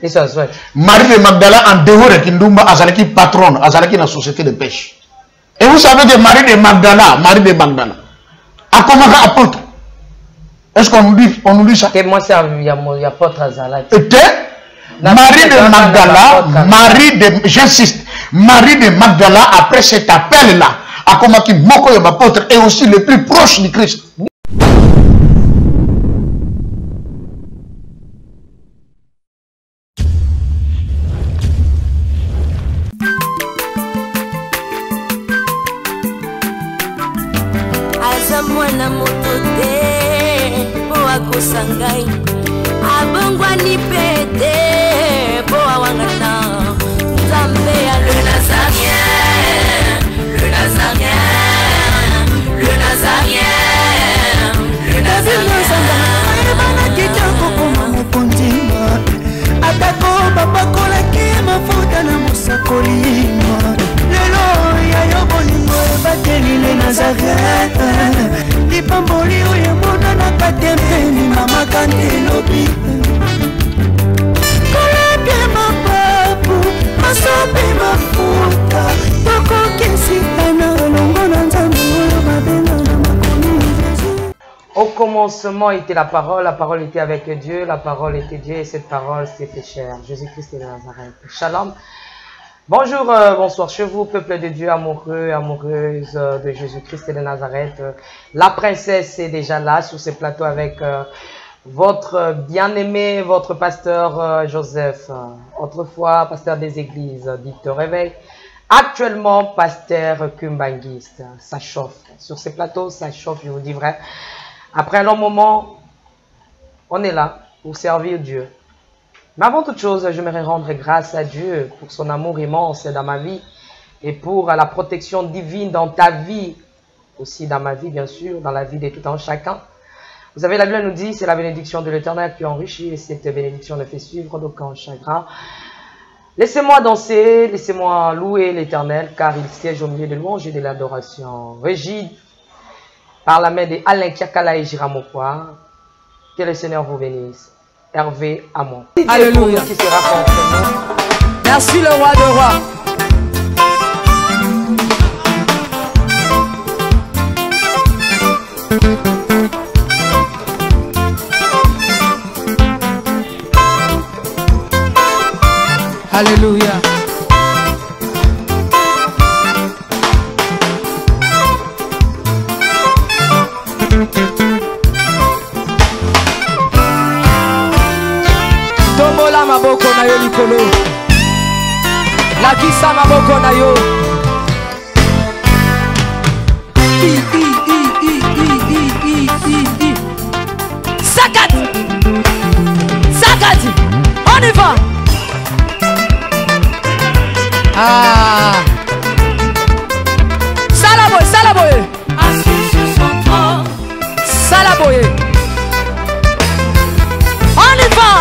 Et ça se fait. Marie de Magdala en dehors de Kindumba, Azalaki patronne, Azalaki dans la société de pêche. Et vous savez que Marie de Magdala, a commencé à apôtre. Est-ce qu'on nous dit ça? Que moi, c'est un apôtre Azalaki. Était Marie de Magdala, j'insiste, Marie de Magdala, après cet appel-là, a commencé beaucoup d'apôtres et aussi les plus proches du Christ. Mwana moto te po akosangai abongwani pete po awangana Nzambe ya le Nazarien, le Nazarien, le Nazarien, le Nazarien. Bana kitoko koma mukondima atako babakola ke mafuta na musakolima lelo ya yobolingo bateli le Nazarien. Pamboli oya mona na katempeni mama kandelobi kolebe mapapu masobe mafuta toko kesitana longo na nzambe oyo mabenga na makomi Jésus. Au commencement était la parole était avec Dieu, la parole était Dieu et cette parole s'est fait chair. Jésus-Christ est de Nazareth. Shalom. Bonjour, bonsoir chez vous, peuple de Dieu amoureux, amoureuse de Jésus-Christ et de Nazareth. La princesse est déjà là sur ce plateau avec votre bien-aimé, votre pasteur Joseph. Autrefois, pasteur des églises, dit au réveil. Actuellement, pasteur Kumbanguiste. Ça chauffe. Sur ce plateau, ça chauffe, je vous dis vrai. Après un long moment, on est là pour servir Dieu. Mais avant toute chose, j'aimerais rendre grâce à Dieu pour son amour immense dans ma vie et pour la protection divine dans ta vie, aussi dans ma vie bien sûr, dans la vie de tout un chacun. Vous savez, la Bible nous dit, c'est la bénédiction de l'Éternel qui enrichit et cette bénédiction ne fait suivre d'aucun chagrin. Laissez-moi danser, laissez-moi louer l'Éternel car il siège au milieu de louanges et de l'adoration. Régie par la main de Alain Kiakala et Jiramopoa, que le Seigneur vous bénisse. Hervé Amon. Alléluia. Qui sera contre nous. Merci le roi de rois. Alléluia. Tombola maboko na yo likolo. Lakisa maboko na yo. Sakat. Sakat. On y va. Ah. Salaboye, salaboye. Assis sur son trône. Salaboye. On y va.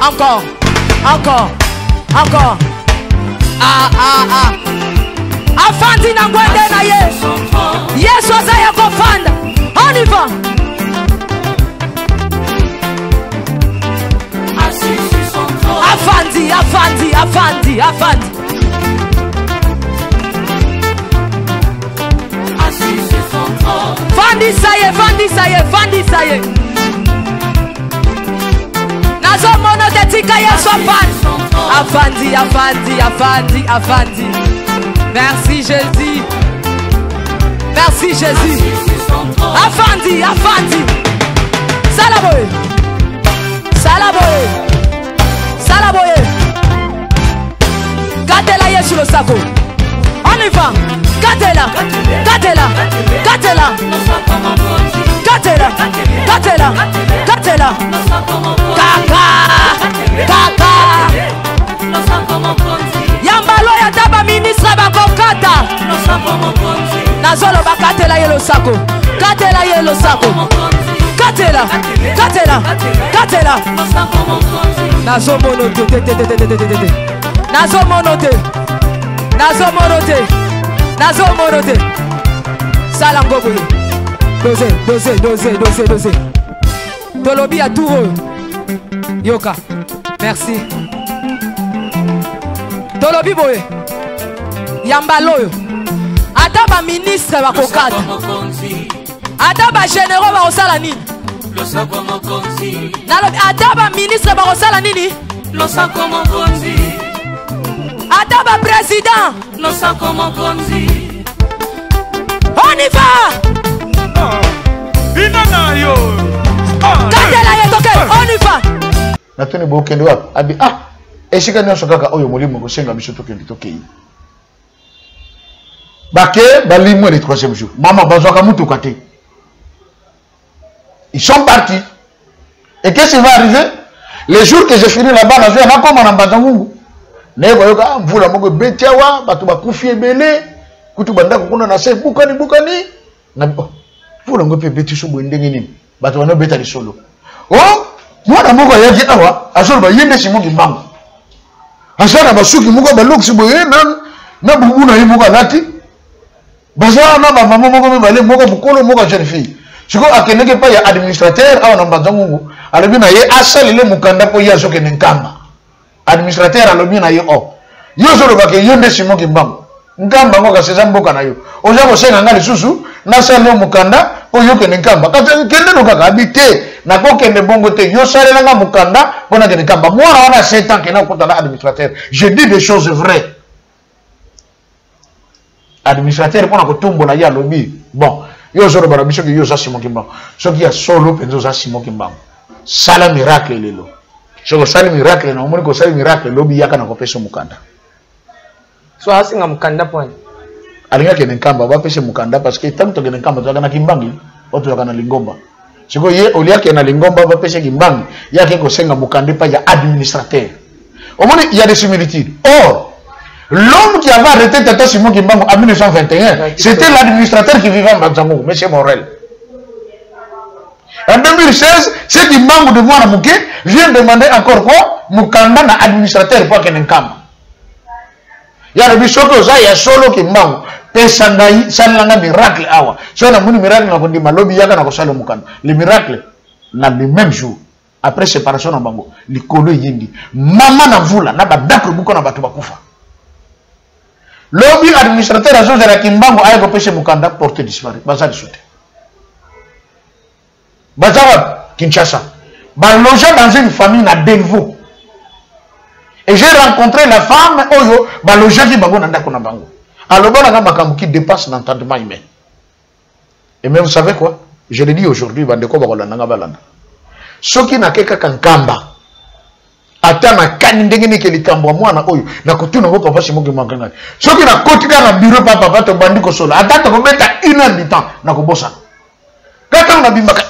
Encore, encore, encore. Ah, ah, ah. Afandi na ngwende na ye. Yesu azaya kofanda. On y va. Afandi, afandi, afandi, afandi. Fandi saye, fandi saye, fandi saye. Nazo mono de tika yeso afandi, afandi, afandi, afandi. Merci Jésus. Merci Jésus. Afandi, afandi. Salaboye. Salaboye. Salaboye. Gatela yesu le sako. On y va. Gatela. Gatela. Gatela. Gatela. Gatela. Gatela. Kaka. Kaka. Yambalo ya taba ministre bakokata. Nazolo bakatela yelo sako. Katela yelo sako. Katela. Katela. Katela. Nazo monote. Nazo monote. Nazo monote. Nazo monote. Salango boye. Dose, dose, dose, dose, dose. Tolobi à tout. Yoka. Merci. Tolobi boy. Yambaloyo. Ata ba ministre ba kokata. Ata ba généraux ba osala nini? Ata ba ministre ba osala nini? Ata ba président. On y va. Katela yetoke, on y va. Natoni bokende wapi? Abi esika nyonso kaka oyo molimo kosenga biso tokende tokei. Bake balimwe le 3e jour. Maman bazwaka mutuka te. Ils sont partis. Et qu'est-ce qui va arriver? Les jours que j'ai fini là-bas, na joie na koma na mbazangungu. Ne boyoka mvula moko betiawa, batu bakufi ebele, kutu banda kokuna na se bukani na mvula ngo pe beti so bwendenge nini. Batu wana beta li solo. Oh, mwana moko yaji awa, asolo ba yende simongi mbangu. Asana basuki moko ba loksi boye na bubuna yi moko lati. Baza na ba maman moko bale moko bukolo moko jeune fille. Siko akeneke pa ya administrateur awa na mbazangungu, alobi na ye asalile mukanda po ya soke nkamba. Administrateur alobi na ye o. Yo solo ba ke yende simongi mbangu. Nkamba ngo ka seza mboka na yo. Oza ko senga ngali susu na sale mukanda po yo ke nkamba. Kata kende no kaka habité na ko kende bongo te yo sale nga mukanda pona ke nkamba. Mwana wana 7 ans ke na ko tala administrateur. Je dis des choses vraies. Administrateur pona ko tumbola ya lobi. Bon, yo solo bara biso ke yo sa simongi mbangu. Soki ya solo penzo sa simongi mbangu. Sala miracle lelo. Soko sali miracle na omoni ko sali miracle lobi yaka na ko pesa mukanda. So asinga mukanda point. Alinga ke nkamba ba pesa mukanda parce que tant to ke nkamba to kana kimbangi, oto kana lingomba. Siko ye olia ke na lingomba ba pesa kimbangi, yake ko senga mukanda pa ya administrateur. Omoni il y a des similitudes. Or, l'homme qui avait arrêté Tata Simon Kimbangu en 1921, c'était l'administrateur qui vivait en Banzango, M. Morel. En 2016, c'est Kimbangu de Mouanamouké vient demander encore quoi? Mukanda na administrateur pour qu'il n'encampe. Il y a le bishop Oza, il y a solo Kimbangu. Pesangai, salanga miracle awa. Si on a un miracle, on a dit malobi yaga na kosalo mukanda. Le miracle, na le même jour, après séparation na bango, le kolo yindi. Mama na vula, na badakro buko na batu bakufa. Lobby administrateur à José Kimbangu a repêché Mukanda porté disparu. Baza de sauté. Baza Kinshasa. Logé dans une famille à Delvaux. Et j'ai rencontré la femme Oyo, logé qui Bango Nanda Konabango. Alors bon, on qui dépasse l'entendement humain. Et même vous savez quoi? Je l'ai dit aujourd'hui, Bandeko Bagolananga Balanda. Ce qui n'a qu'à Kankamba. Ata na kani ndenge ni kelikambwa mwana oyo na kutuna ngo papa Simon Kimbangu. Soki na kotika na bureau papa to bandi ko solo. Ata to mettre 1 heure de temps na ko bossa. Kata na bimbaka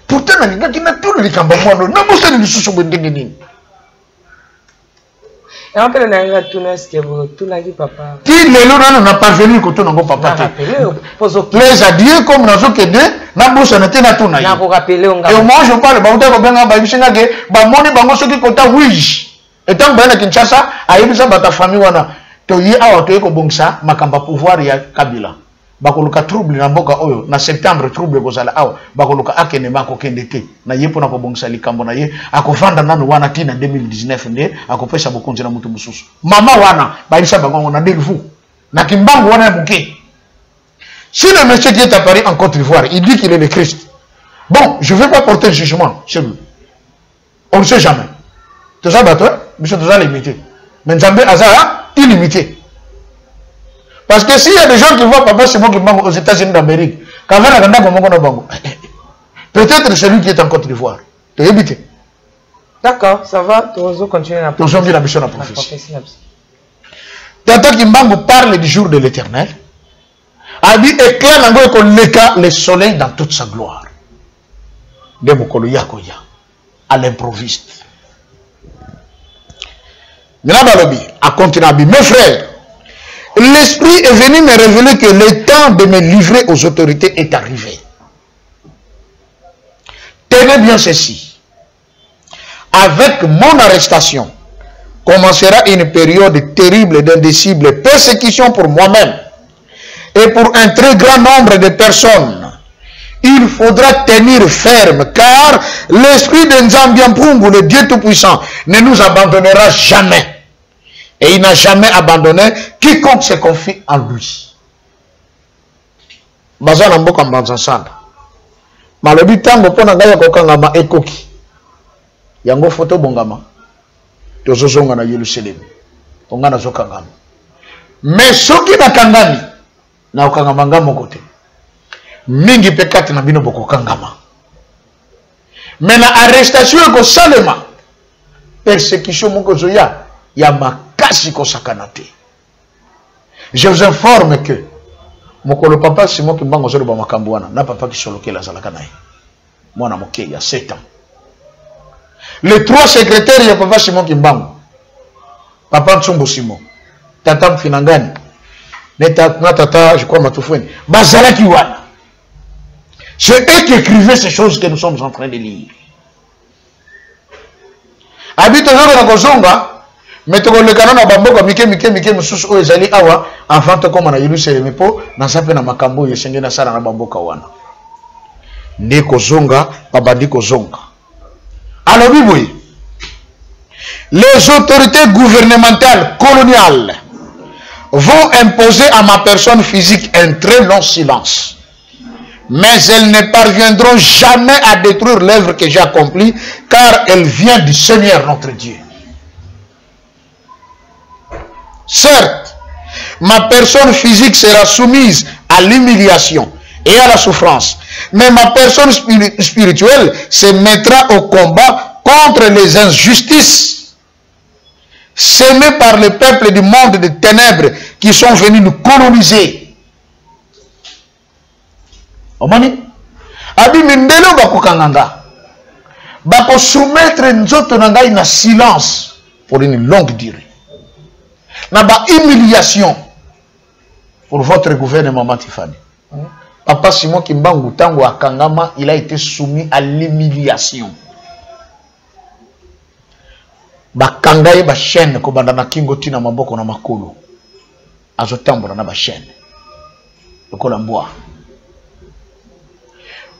pourtant na ngaki na tulu likambwa mwana na bossa ni susu ndenge nini. Et on peut le retourner ce que vous retournez papa. Qui le lona na parvenir ko tuna ngo papa te. Les adieux comme na zokede na bossa na tena tuna yi. Na ko rappeler on ga. Et moi je parle ba utako benga ba bisinga ke ba moni bango soki kota wiji. Et tant ba na Kinshasa ayebisa ba ta famille wana to yi awa to ko bongsa makamba pouvoir ya Kabila. Bakoluka trouble na mboka oyo na septembre trouble kozala awa bakoluka akene mako kende te na yepo na ko bongsa likambo na ye akofanda nanu wana tina 2019 nde akopesa bokonzi na mutu mususu. Mama wana ba isa bango na Delvaux na Kimbangu wana muke. Si le monsieur qui est à Paris en Côte d'Ivoire, il dit qu'il est le Christ. Bon, je ne vais pas porter le jugement sur lui. On ne sait jamais. Tout ça, nous sommes déjà limités. Mais Nzambe Azara, illimité. Parce que s'il y a des gens qui voient Papa Simon Kimbangu aux États-Unis d'Amérique, peut-être celui qui est en Côte d'Ivoire. Tu es évité. D'accord, ça va, tu vas continuer la prophétie. Tu vas continuer la prophétie. Tata Kimbangu parle du jour de l'Éternel. A dit éclaire le soleil dans toute sa gloire. De Mokolo Yakoya, à l'improviste. À continuer, mes frères, l'Esprit est venu me révéler que le temps de me livrer aux autorités est arrivé. Tenez bien ceci. Avec mon arrestation, commencera une période terrible d'indicible persécution pour moi-même et pour un très grand nombre de personnes. il faudra tenir ferme, car l'esprit de Nzambiampungu, le Dieu Tout-Puissant, ne nous abandonnera jamais. Et il n'a jamais abandonné quiconque se confie en lui. Bazana mboka mbanza sana. Malobi tango pona ngaya kokangama ekoki. Yango foto bongama. Tozozonga na Yerusalem. Ongana zokangama. Mais soki na kangami na okangama ngamo kote. Mingi pekati na bino boko kangama. Mais na arrestation ko salema. Persécution moko zoya ya makasi ko sakanate. Je vous informe que mokolo papa Simon Kimbangu zolo ba makambo wana na papa ki solo kela zalaka naye. Mwana moke ya 7 ans. Les 3 secrétaires ya papa Simon Kimbangu. Papa Ntsumbu Simon, tata Mfinangani, tata, je crois, Matufweni, Bazalaki wana. C'est eux qui écrivaient ces choses que nous sommes en train de lire. Habite aujourd'hui na Kozonga, mais tu as le canon à Bamboka, Mike, Moussous, Ezali Awa, avant de comme on a eu le Mepo, dans sa peine à Makambo, et Sengena Sara na Bamboka wana. Ne Kozonga, Babadi Kozonga. Alors, oui. Les autorités gouvernementales coloniales vont imposer à ma personne physique un très long silence. Mais elles ne parviendront jamais à détruire l'œuvre que j'ai accomplie, car elle vient du Seigneur notre Dieu. Certes, ma personne physique sera soumise à l'humiliation et à la souffrance, mais ma personne spirituelle se mettra au combat contre les injustices sémés par le peuple du monde des ténèbres qui sont venus nous coloniser. Omani, abi mindelo bako kanganga, bako soumettre nzoto nangai na silence pour une longue durée. Na ba humiliation pour votre gouvernement Matifani. Papa Simon Kimbangu tango akangama, il a été soumis à l'humiliation. Bakangaye ba chaîne ko bandana kingo tina maboko na makolo azotambola na ba chaîne lokola mboa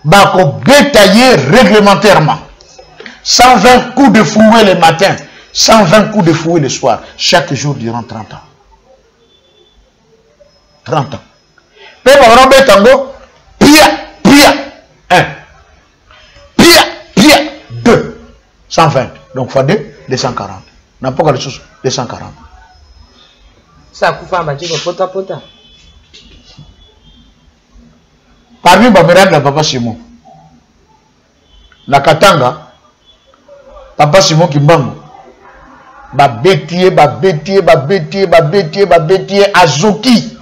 bako bétailler réglementairement 120 coups de fouet le matin, 120 coups de fouet le soir, chaque jour durant 30 ans. 30 ans. Pe ba betango pia 1 pia 2 120 donc fois 2 240. N'a pas de chose 240. Ça coupe un petit pota. Parmi les de papa Simon, na Katanga, papa Simon Kimbangu, ba bétier, azoki,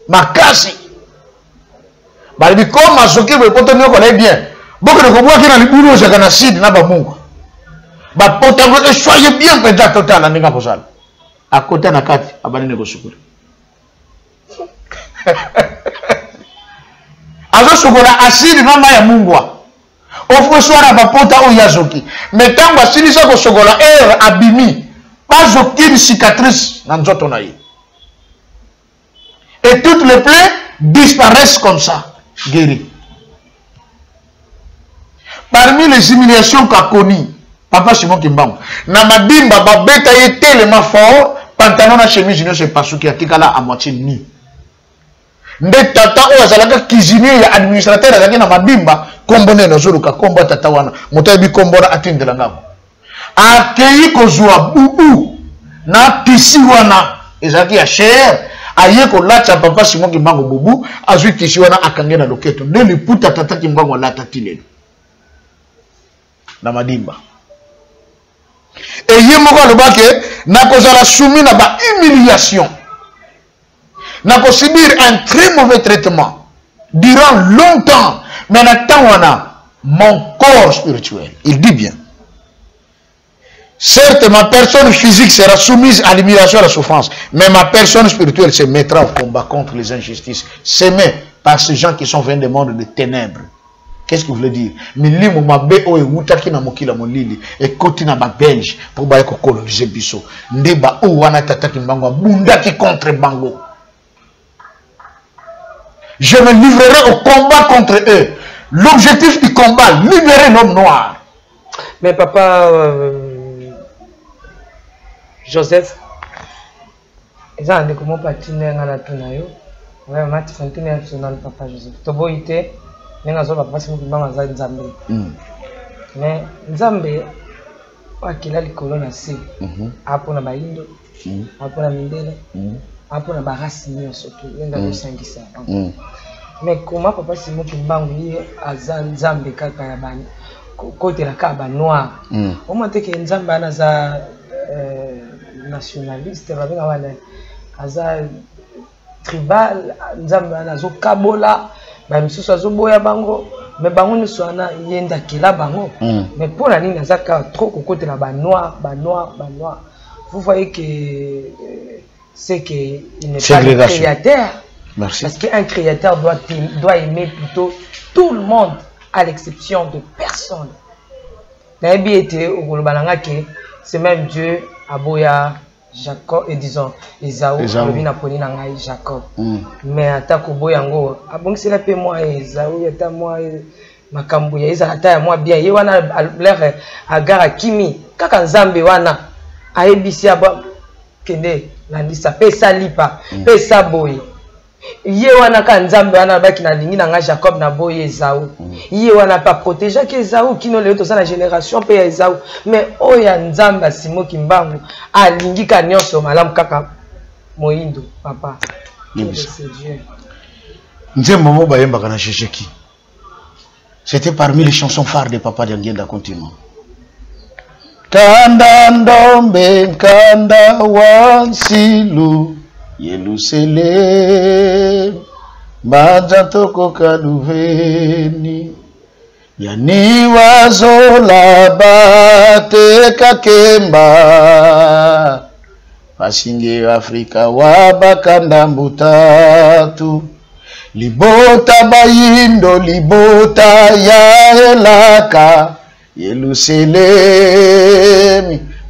makasi. Ba dit comme azoki, vous connaissez bien. Beaucoup de combat qui dans le boulot, c'est qu'on a cid, n'a pas mon. Soyez bien présent total à Ninga Posal. À côté de la carte, à Banine Gosukur. Azo Sugola, assis devant Maya Mungwa. Offre soir à Bapota ou Yazoki. Mais tant que si les Sogola est abîmé, pas aucune cicatrice dans notre naïe. Et toutes les plaies disparaissent comme ça, guéries. Parmi les humiliations qu'a connues, Papa Simon Kimbangu, na madimba babeta ye tellement fort, pantalon na chemise ne se pasuki atikala à moitié nu. Nde tata o azalaka cuisinier ya administrateur azalaki na madimba kombone na zuluka kombo tata wana motabi kombora atindela ngabo. Akei kozwa bubu na tisi wana ezalaki ya cher aye ko lata Papa Simon Kimbangu bubu azwi tisi wana akangena loketo nde liputa tata Kimbangu lata tilelo. Na madimba. Et yemoko lobake na kozala soumis na ba humiliation. Na ko subir un très mauvais traitement durant longtemps. Mais na mon corps spirituel, il dit bien. Certes, ma personne physique sera soumise à l'humiliation et à la souffrance, mais ma personne spirituelle se mettra au combat contre les injustices sémées par ces gens qui sont venus du monde de ténèbres. Qu'est-ce que vous voulez dire? Milimu mabe o ewutaki na mokila molili et koti na ba belge pour ba ko coloniser biso. Ndeba o wana tataki mbango bundaki contre bango. Je me livrerai au combat contre eux. l'objectif du combat, libérer l'homme noir. Mais papa Joseph, ils ont dit comment patiner dans la tournée. Ouais, Matt Fontaine national papa Joseph. Tobo ité, mais nous avons pas si nous pouvons faire Nzambe. Mais Nzambe, quoi qu'il a les colonnes assez. Après na baindo, après na mindele, après na barasi ni surtout. Nous avons 5 ça. Mais comment papa si nous pouvons faire azan Nzambe kaka ya bani. Côté la caba noir. Au moins que Nzambe ana za nationaliste, va bien avoir aza tribal, Nzambe ana zo kabola, ba misusu azoboya bango, mais bango ne so ana yenda kila bango. Mais pour la ligne azaka trop côté la ba noir. Vous voyez que c'est que il n'est pas un créateur. Merci. Parce qu'un créateur doit aimer plutôt tout le monde, à l'exception de personne. C'est même Dieu, Aboya, Jacob, et disons, Esaü, Jacob. Mais attaque au Boyango, Abong c'est la paix moi, Esaü, attaque moi, Makambouya, Esaü, moi bien, Yewana, l'air à Gara Kimi, Kakanzambe, Wana, Aebisi, Abba, Kende, Landisa, Pesa Lipa, Pesa Boy. Ye wana ka Nzambe wana baki na lingi na Jacob na boye Esaü. Ye wana pas protéger que Esaü kino le to sa la génération pe Esaü. Mais oya Nzambe simo kimbangu a lingi ka nyonso malamu kaka moindo papa. C'est Dieu. Nzembo mo bayemba kana Shesheki. C'était parmi les chansons phares de Papa Diangenda Continent. Kanda ndombe kanda wansilu Yerusalem, Bajatoko Kaluveni, Yani wazola bate kakemba, Pasinge Afrika wabakanda mbutatu, Libota bayindo, libota ya elaka, Yerusalem.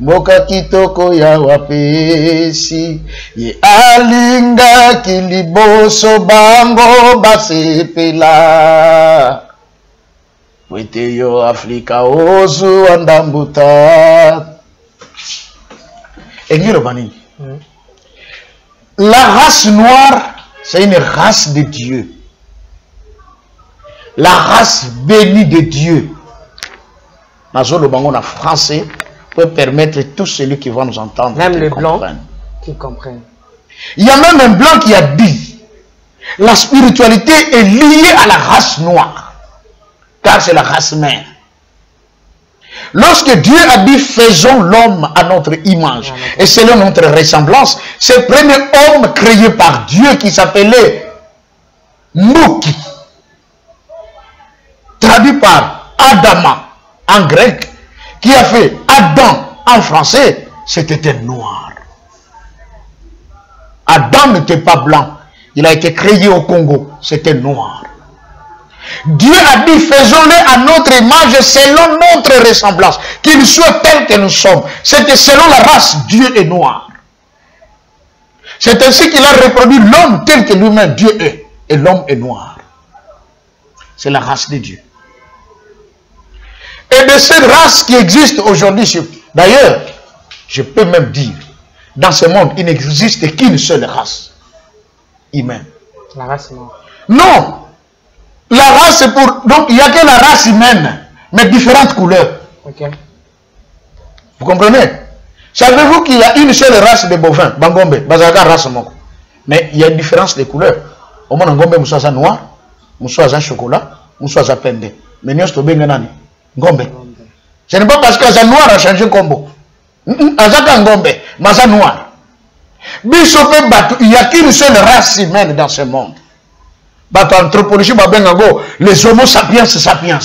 Mboka kitoko ya wapesi ye alinga kiliboso bango basepela wete yo Afrika ozu andambuta engiro bani. La race noire, c'est une race de Dieu, la race bénie de Dieu. Nazolo bango na français peut permettre tous celui qui va nous entendre. Même les blancs qui comprennent. Il y a même un blanc qui a dit la spiritualité est liée à la race noire, car c'est la race mère. Lorsque Dieu a dit faisons l'homme à notre image et selon notre ressemblance, c'est le premier homme créé par Dieu qui s'appelait Mouki, traduit par Adama en grec, qui a fait Adam en français, c'était un noir. Adam n'était pas blanc. Il a été créé au Congo. C'était noir. Dieu a dit faisons-le à notre image selon notre ressemblance. Qu'il soit tel que nous sommes. C'était selon la race. Dieu est noir. C'est ainsi qu'il a reproduit l'homme tel que lui-même Dieu est. Et l'homme est noir. C'est la race de Dieu. Et de cette race qui existe aujourd'hui, d'ailleurs, je peux même dire, dans ce monde, il n'existe qu'une seule race humaine. La race noire. Non! La race, c'est pour... Donc, il n'y a que la race humaine, mais différentes couleurs. Ok. Vous comprenez? Savez-vous qu'il y a une seule race de bovins, Bangombe, Bazaka race moko. Mais il y a une différence de couleurs. Au moins, Ngombe, Moussa noir, Moussa chocolat, Moussa pende. Mais nous sommes bien Ngombe. Ce n'est pas parce que ça noir a changé combo. Azaka Ngombe, mais ça noir. Il n'y a qu'une seule race humaine dans ce monde. Bato anthropologie, les homo sapiens sapiens.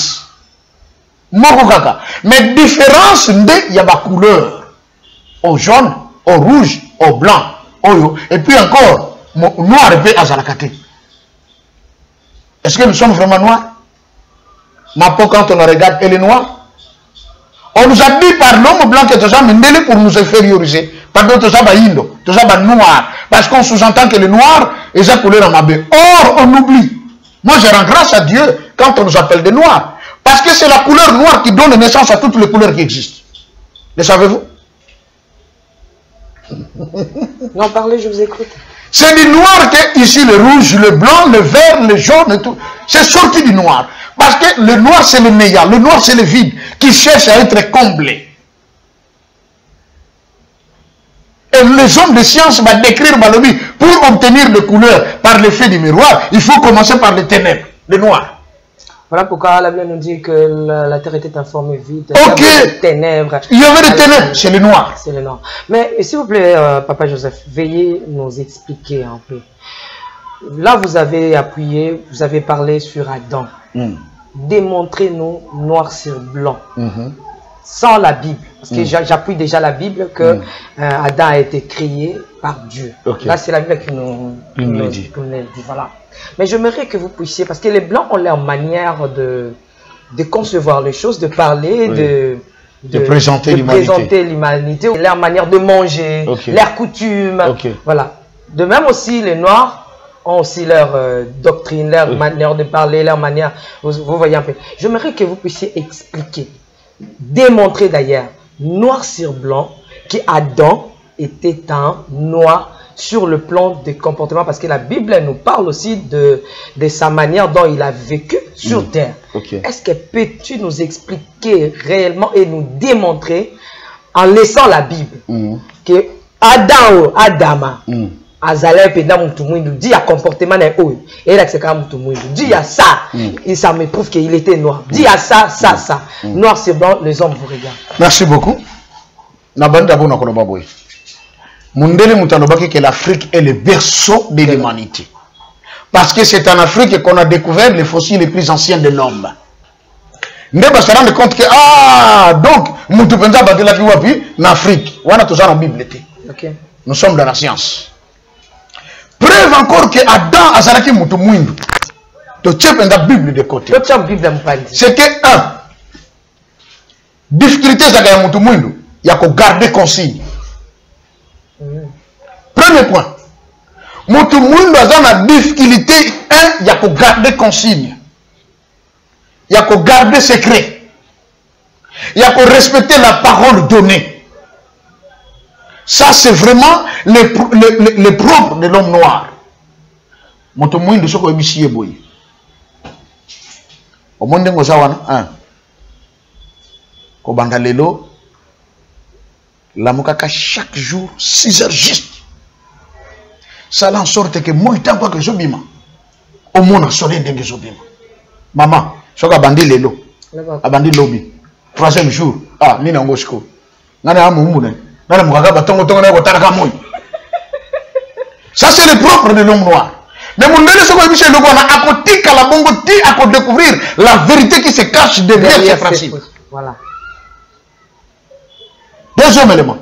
Mais différence, il y a ma couleur. Au jaune, au rouge, au blanc. Et puis encore, noir et puis azalakate. Est-ce que nous sommes vraiment noirs? Ma peau, quand on la regarde, elle est noire. On nous a dit par l'homme blanc que tout ça pour nous inférioriser. Par d'autres, tout ça noir. Parce qu'on sous-entend que le noir est sa couleur en mabé. Or, on oublie. Moi, je rends grâce à Dieu quand on nous appelle des noirs. Parce que c'est la couleur noire qui donne naissance à toutes les couleurs qui existent. Le savez-vous? Non, parlez, je vous écoute. C'est du noir que ici le rouge, le blanc, le vert, le jaune et tout. C'est sorti du noir. Parce que le noir c'est le néant, le noir c'est le vide qui cherche à être comblé. Et les hommes de science vont décrire Balobi pour obtenir des couleurs par l'effet du miroir, il faut commencer par les ténèbres, le noir. Voilà pourquoi la Bible nous dit que la terre était informée vide. Ok. Il y avait des ténèbres. Il y avait des ténèbres, c'est le noir. C'est le noir. Mais s'il vous plaît, Papa Joseph, veuillez nous expliquer un peu. Là, vous avez appuyé, vous avez parlé sur Adam. Démontrez-nous noir sur blanc. Sans la Bible. Parce que j'appuie déjà la Bible que Adam a été créé par Dieu. Okay. Là, c'est la Bible qui nous dit. Voilà. Mais j'aimerais que vous puissiez, parce que les Blancs ont leur manière de concevoir les choses, de parler, de présenter l'humanité, leur manière de manger, leurs coutumes. Voilà. De même aussi, les Noirs ont aussi leur doctrine, leur manière de parler, leur manière. Vous voyez un peu. J'aimerais que vous puissiez expliquer, démontrer d'ailleurs, noir sur blanc, qu'Adam était un noir sur le plan des comportements, parce que la Bible nous parle aussi de sa manière dont il a vécu sur terre. Est-ce que peux-tu nous expliquer réellement et nous démontrer, en laissant la Bible, que Adama, Azalé penda mutumwindu dit à comportement na oyo et là c'est quand mutumwindu dit à ça et ça me prouve qu'il était noir dit à ça noir c'est blanc, les hommes vous regardent. Merci beaucoup. Nabanda bona koloba boy Mundele mutalobaki que l'Afrique est le berceau de l'humanité, parce que c'est en Afrique qu'on a découvert les fossiles les plus anciens de l'homme. Nde ba se rendre compte que donc mutu penza batela ki wapi na Afrique wana toza na Bible té. Nous sommes dans la science. Preuve encore que Adam azalaki mutu mwindu. To tchepe nda Bible de côté. C'est que difficulté za ya mutu mwindu ya ko garder consigne. Premier point. Mutu mwindu azana difficulté il y a ko garder consigne. Il y a ko garder secret. Il y a ko respecter la parole donnée. Ça, c'est vraiment le propre de l'homme noir. Moto mwindu soko ebisiye boy. Omonde ngoza wana ko banda lelo la mukaka chaque jour 6 heures juste. Ça en sorte que moi tant que zobima. Au mona sole ndenge zobima. Maman, soka bandi lelo. Abandi lobby. 3e jour. Nina ngoshiko. Ngana amumbune. Ça c'est le propre de l'homme noir. Mais mon Dieu, ce qu'on dit, à découvrir la vérité qui se cache derrière ces principes. Voilà. Deuxième élément.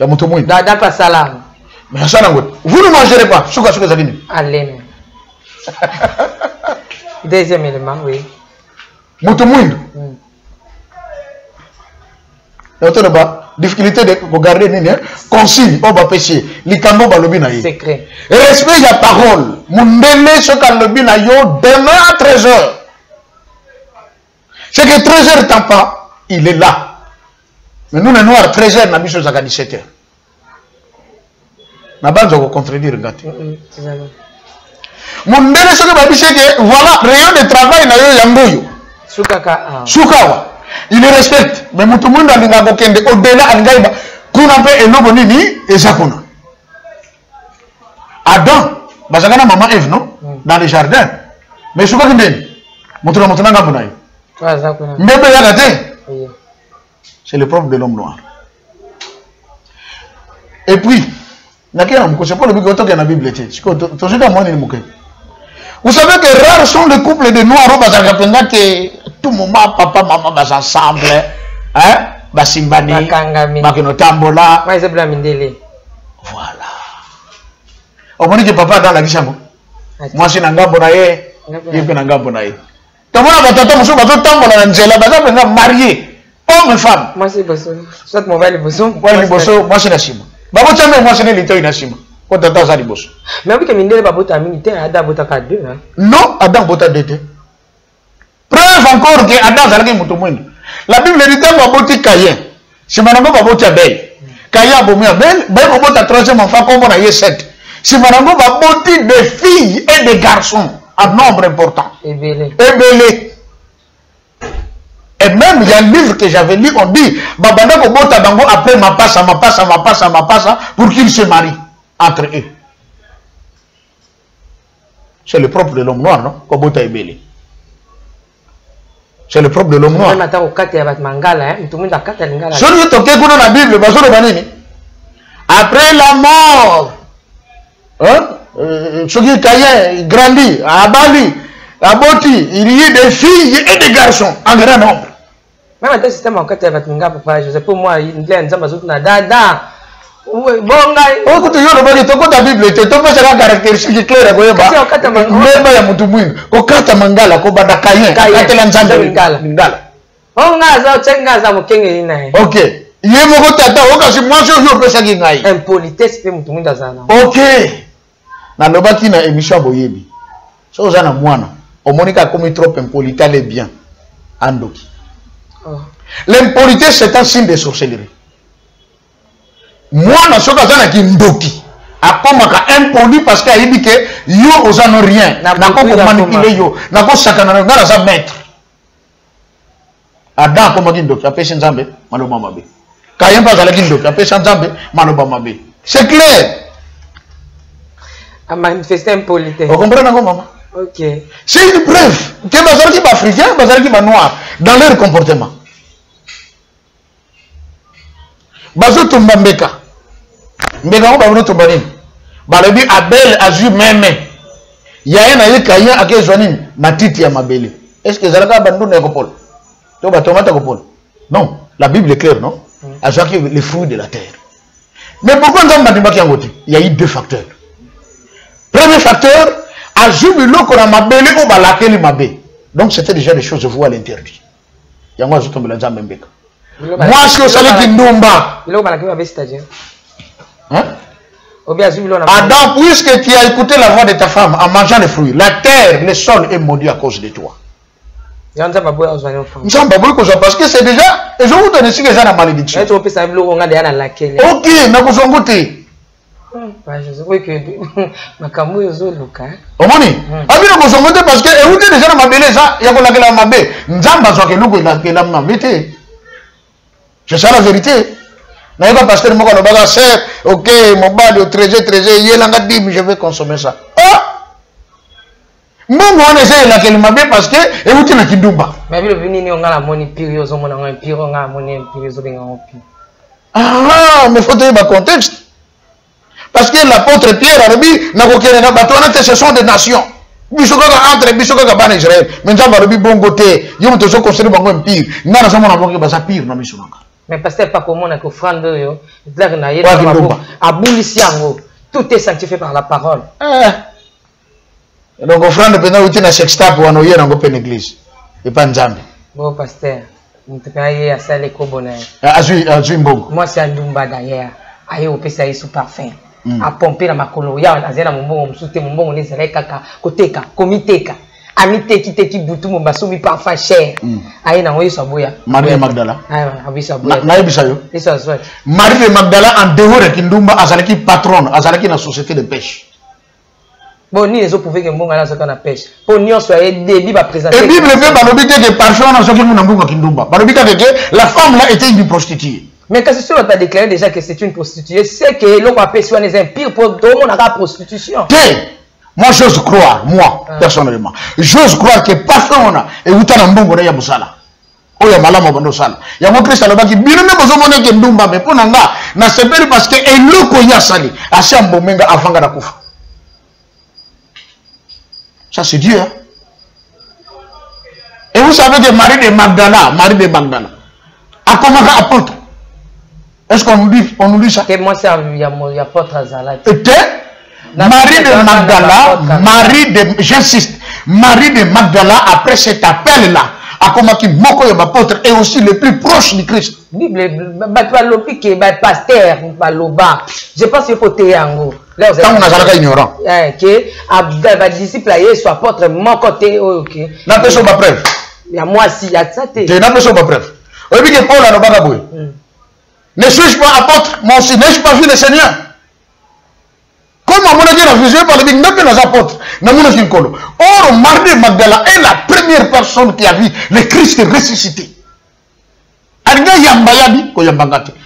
Mais ça, vous ne mangerez pas. Allez. Deuxième élément, oui. Difficulté de regarder consigne au bas péché likambo balobi na ye secret respect la parole mundele ce kalobi na yo demain à 13h c'est que 13h tant pas il est là mais nous les noirs 13h na biso zaka 17h na banzo ko contredire ngati mundele ce que babise que voilà rayon de travail na yo yangoyo sukawa il le respecte, mais tout le monde a dit au-delà, qu'on appelle un homme nini et ça qu'on a. Adam, bazagana maman Ève, non? Dans le jardin. Mais je crois que c'est le propre de l'homme noir. Et puis, c'est pas le but que dans la Bible. Vous savez que rares sont les couples de noirs que tout moment papa maman bas ensemble basimbani makino tambola voilà au moins que papa dans la gisamo moi c'est ngambo na ye yepe na ngambo na ye tamona batata muso bato tambola na nzela baza penga marié homme et femme moi c'est bosso soit mobile bosso moi c'est nasima babo chambe moi c'est lito inasima ko tata za liboso mais oui que mindele babota minité ada bota ka 2 non Adam bota 2. Preuve encore que Adam zalaki mutu mwindu. La Bible dit que baboti Caïn. Si manango baboti Abel. Caïn abomi Abel, ben babota troisième enfant comme on a eu 7. Si manango baboti des filles et des garçons en nombre important. Ébélé. Et même il y a un livre que j'avais lu, on dit babanda babota bango après ma passe pour qu'ils se marient entre eux. C'est le propre de l'homme noir, non? Kobota Ébélé. C'est le propre de l'homme noir. Après la mort, ce qui Caïn grandit, à Bali, à Boti, il y a des filles et des garçons en grand nombre. Même dans le système, je sais pas moi, il y a un Écoutez, la Bible, tu as une caractéristique claire. Ok. Impolitesse fait mutu mwinda zana. Ok. Na lobaki na émission boyebi. So zana mwana, omonika comme trop impolite les bien. Andoki. L'impolitesse c'est un signe de sorcellerie. Mwana soka zana ki ndoki. Akomaka impoli parce qu'il dit que yo ozano rien. Na ko manipuler yo, na ko sakana na za maître. Adam komaki ndoki apesi nzambe maloba mabe. Caïn pas à c'est clair. À manifester impolité. Vous comprenez maman? Ok. C'est une preuve que les gens africains, les gens noirs, dans leur comportement. Bazo tumba mbeka. Mbeka on va nous tumba Balebi Abel a ju même. Ya na ye Caïn a ke zonim na titi ya mabele. Est-ce que zalaka bandu na kopol? To ba tomata kopol. Non, la Bible est claire, non? À les fruits de la terre. Mais pourquoi nous avons dit il y a eu deux facteurs. Premier facteur, à Jubilo qu'on a mabélé ou balaké les mabé. Donc c'était déjà des choses vous à l'interdit. Il y a moi je tombe là même. Moi je suis allé qui nomba. Il est balaké mabé c'est-à-dire. Hein? Adam, puisque tu as écouté la voix de ta femme en mangeant les fruits, la terre, le sol est maudit à cause de toi. Parce que c'est déjà, et je vous donne ici déjà la malédiction. Ok, n'a pas besoin goûter. Je sais que Makamou est au local. Omoni, abi na besoin goûter parce que et vous déjà ma beleza, ya ko la la mabe. Nzamba zo ke luko la mabete. C'est ça la vérité. Na pas pasteur moko no baga c'est OK, mon bad au trésor yelanga dim je vais consommer ça. Moi, on essaie la qu'elle m'a bien parce que et vous tenez qui douba. Mais le venu ni on a la monnaie pire, on a un pire, on a la monnaie pire, on a pire. Ah, mais faut tenir le contexte. Parce que l'apôtre Pierre a dit, ce sont des nations. Bisoka entre bisoka ban Israël. Mais ça va le bon côté. Yo me toujours construire bango empire. Ngana ça mona bango basa pire na misonanga. Mais pasteur pas comment on a offrande yo. Là na yé abulisi yango. Tout est sanctifié par la parole. Donc offrande pendant où tu na sextape ou anoyer dans l'open église. Et pas nzambe. Bon pasteur, on te paye à ça les kobona. Azui mbongo. Moi c'est Ndumba d'ailleurs. Aye au pesa sous parfum. A pomper na makolo ya azena mbongo msute mbongo les kaka koteka komiteka. Amiteki teki butu mo basumi parfum cher. Aye na oyo saboya. Marie de Magdala. Aye abisa boya. Na yebisa yo. Eso soit. Marie de Magdala en dehors de Kindumba azalaki patronne, azalaki na société de pêche. Bon, ni les autres pouvaient que mon gars soit la pêche. Pour nous, soit débit va présenter. Et Bible fait balobité que parfois on a sorti mon amour Kindumba. Balobité que la femme là était une prostituée. Mais quand c'est sûr, on a déclaré déjà que c'est une prostituée, c'est que l'on va pêcher les impires pour tout le monde à la prostitution. Moi, j'ose croire, moi, personnellement, j'ose croire que parfois on a, et vous t'en avez un bon ya busala. Oh, ya malama bondo sala. Ya mo Christ alobaki bino ne bozo mona ke ndumba mais pona nga na sepeli parce que eloko ya sali asia mbomenga afanga na kufa. Ça c'est Dieu. Hein? Et vous savez que Marie de Magdala, a commencé à apôtre. Est-ce qu'on nous dit ça? Que moi c'est un apôtre Azala. Marie de Magdala, j'insiste, Marie de Magdala, après cet appel-là, a commencé beaucoup d'apôtres et aussi les plus proches du Christ. Bible, pasteur, je pense qu'il faut te yango. Là, vous êtes ignorant. Que les disciples sont apôtres, mon côté, ok. La personne va preuve. Il y a moi si, il y a ça. Tu n'as pas de preuve. Au début que Paul a pas d'abord. Ne suis-je pas apôtre, moi aussi, n'ai-je pas vu le Seigneur? Comme on a dit la vision par le big, n'a pas les apôtres. Or, Marie de Magdala est la première personne qui a vu le Christ ressuscité. Je ne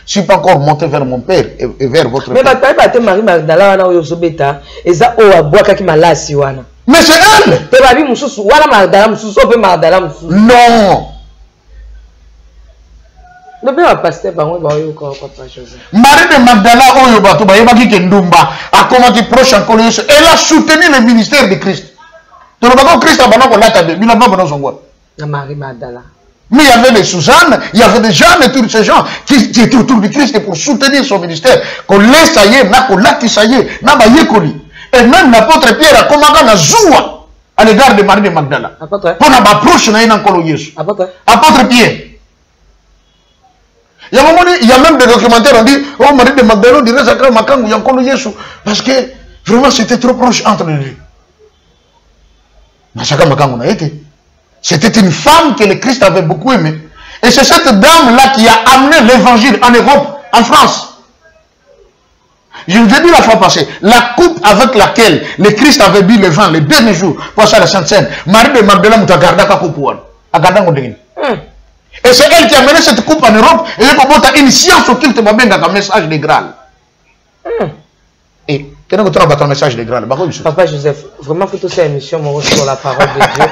suis pas encore monté vers mon père et vers votre père. Mais Marie Magdala, mais c'est elle. Non. Marie de Magdala, proche en elle a soutenu le ministère de Christ. Christ a Marie Magdala. Mais il y avait les Suzanne, il y avait des gens et tous ces gens qui étaient autour de Christ pour soutenir son ministère. Qu'on laisse ça y est, qu'on l'a ça y est, et même l'apôtre Pierre a commencé à zoua à l'égard de Marie de Magdala. Apôtre. On a approche na apôtre Pierre. Il y a même des documentaires, on dit, oh Marie de Magdala, on dirait Zakra Makang ou Yankolo Yesu. Parce que vraiment c'était trop proche entre les deux. Mais Zakra Makang on a été. C'était une femme que le Christ avait beaucoup aimée. Et c'est cette dame-là qui a amené l'évangile en Europe, en France. Je vous ai dit la fois passée, la coupe avec laquelle le Christ avait bu le vin les derniers jours, pour ça la Sainte Seine, Marie de Magdala m'a gardé à coupe. Et c'est elle qui a mené cette coupe en Europe, et elle a une science occulte, un message de Graal. Et quel est votre message de Graal? Papa Joseph, vraiment, il faut aussi une émission sur la parole de Dieu.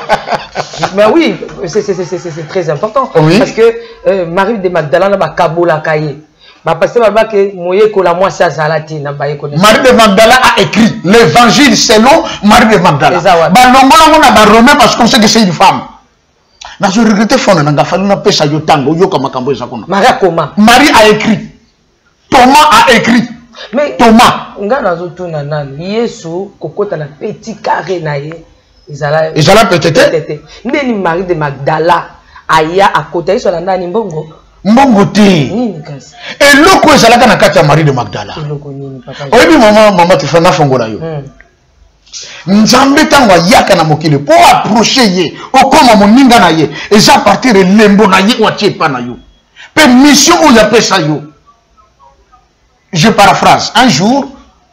Mais oui, c'est très important. Oui. Parce que Marie de Magdala n'a pas Kaboula Kaye. Marie de Magdala a écrit l'évangile selon Marie de Magdala. Parce qu'on sait que c'est une femme. Je regrette Marie a écrit. Thomas a écrit. Mais Thomas. Ils peut-être. Marie de Magdala aya à côté sur la nani mbongo. Mbongote. Et loko ezalaka na kati ya Marie de Magdala. Oyebi maman tu fais na fongola yo. Nzambe tango yaka na mokili pour approcher ye okoma moninga na ye eza partir lembo na ye watie pa na yo. Pe mission o ya pesa yo. Je paraphrase. Un jour,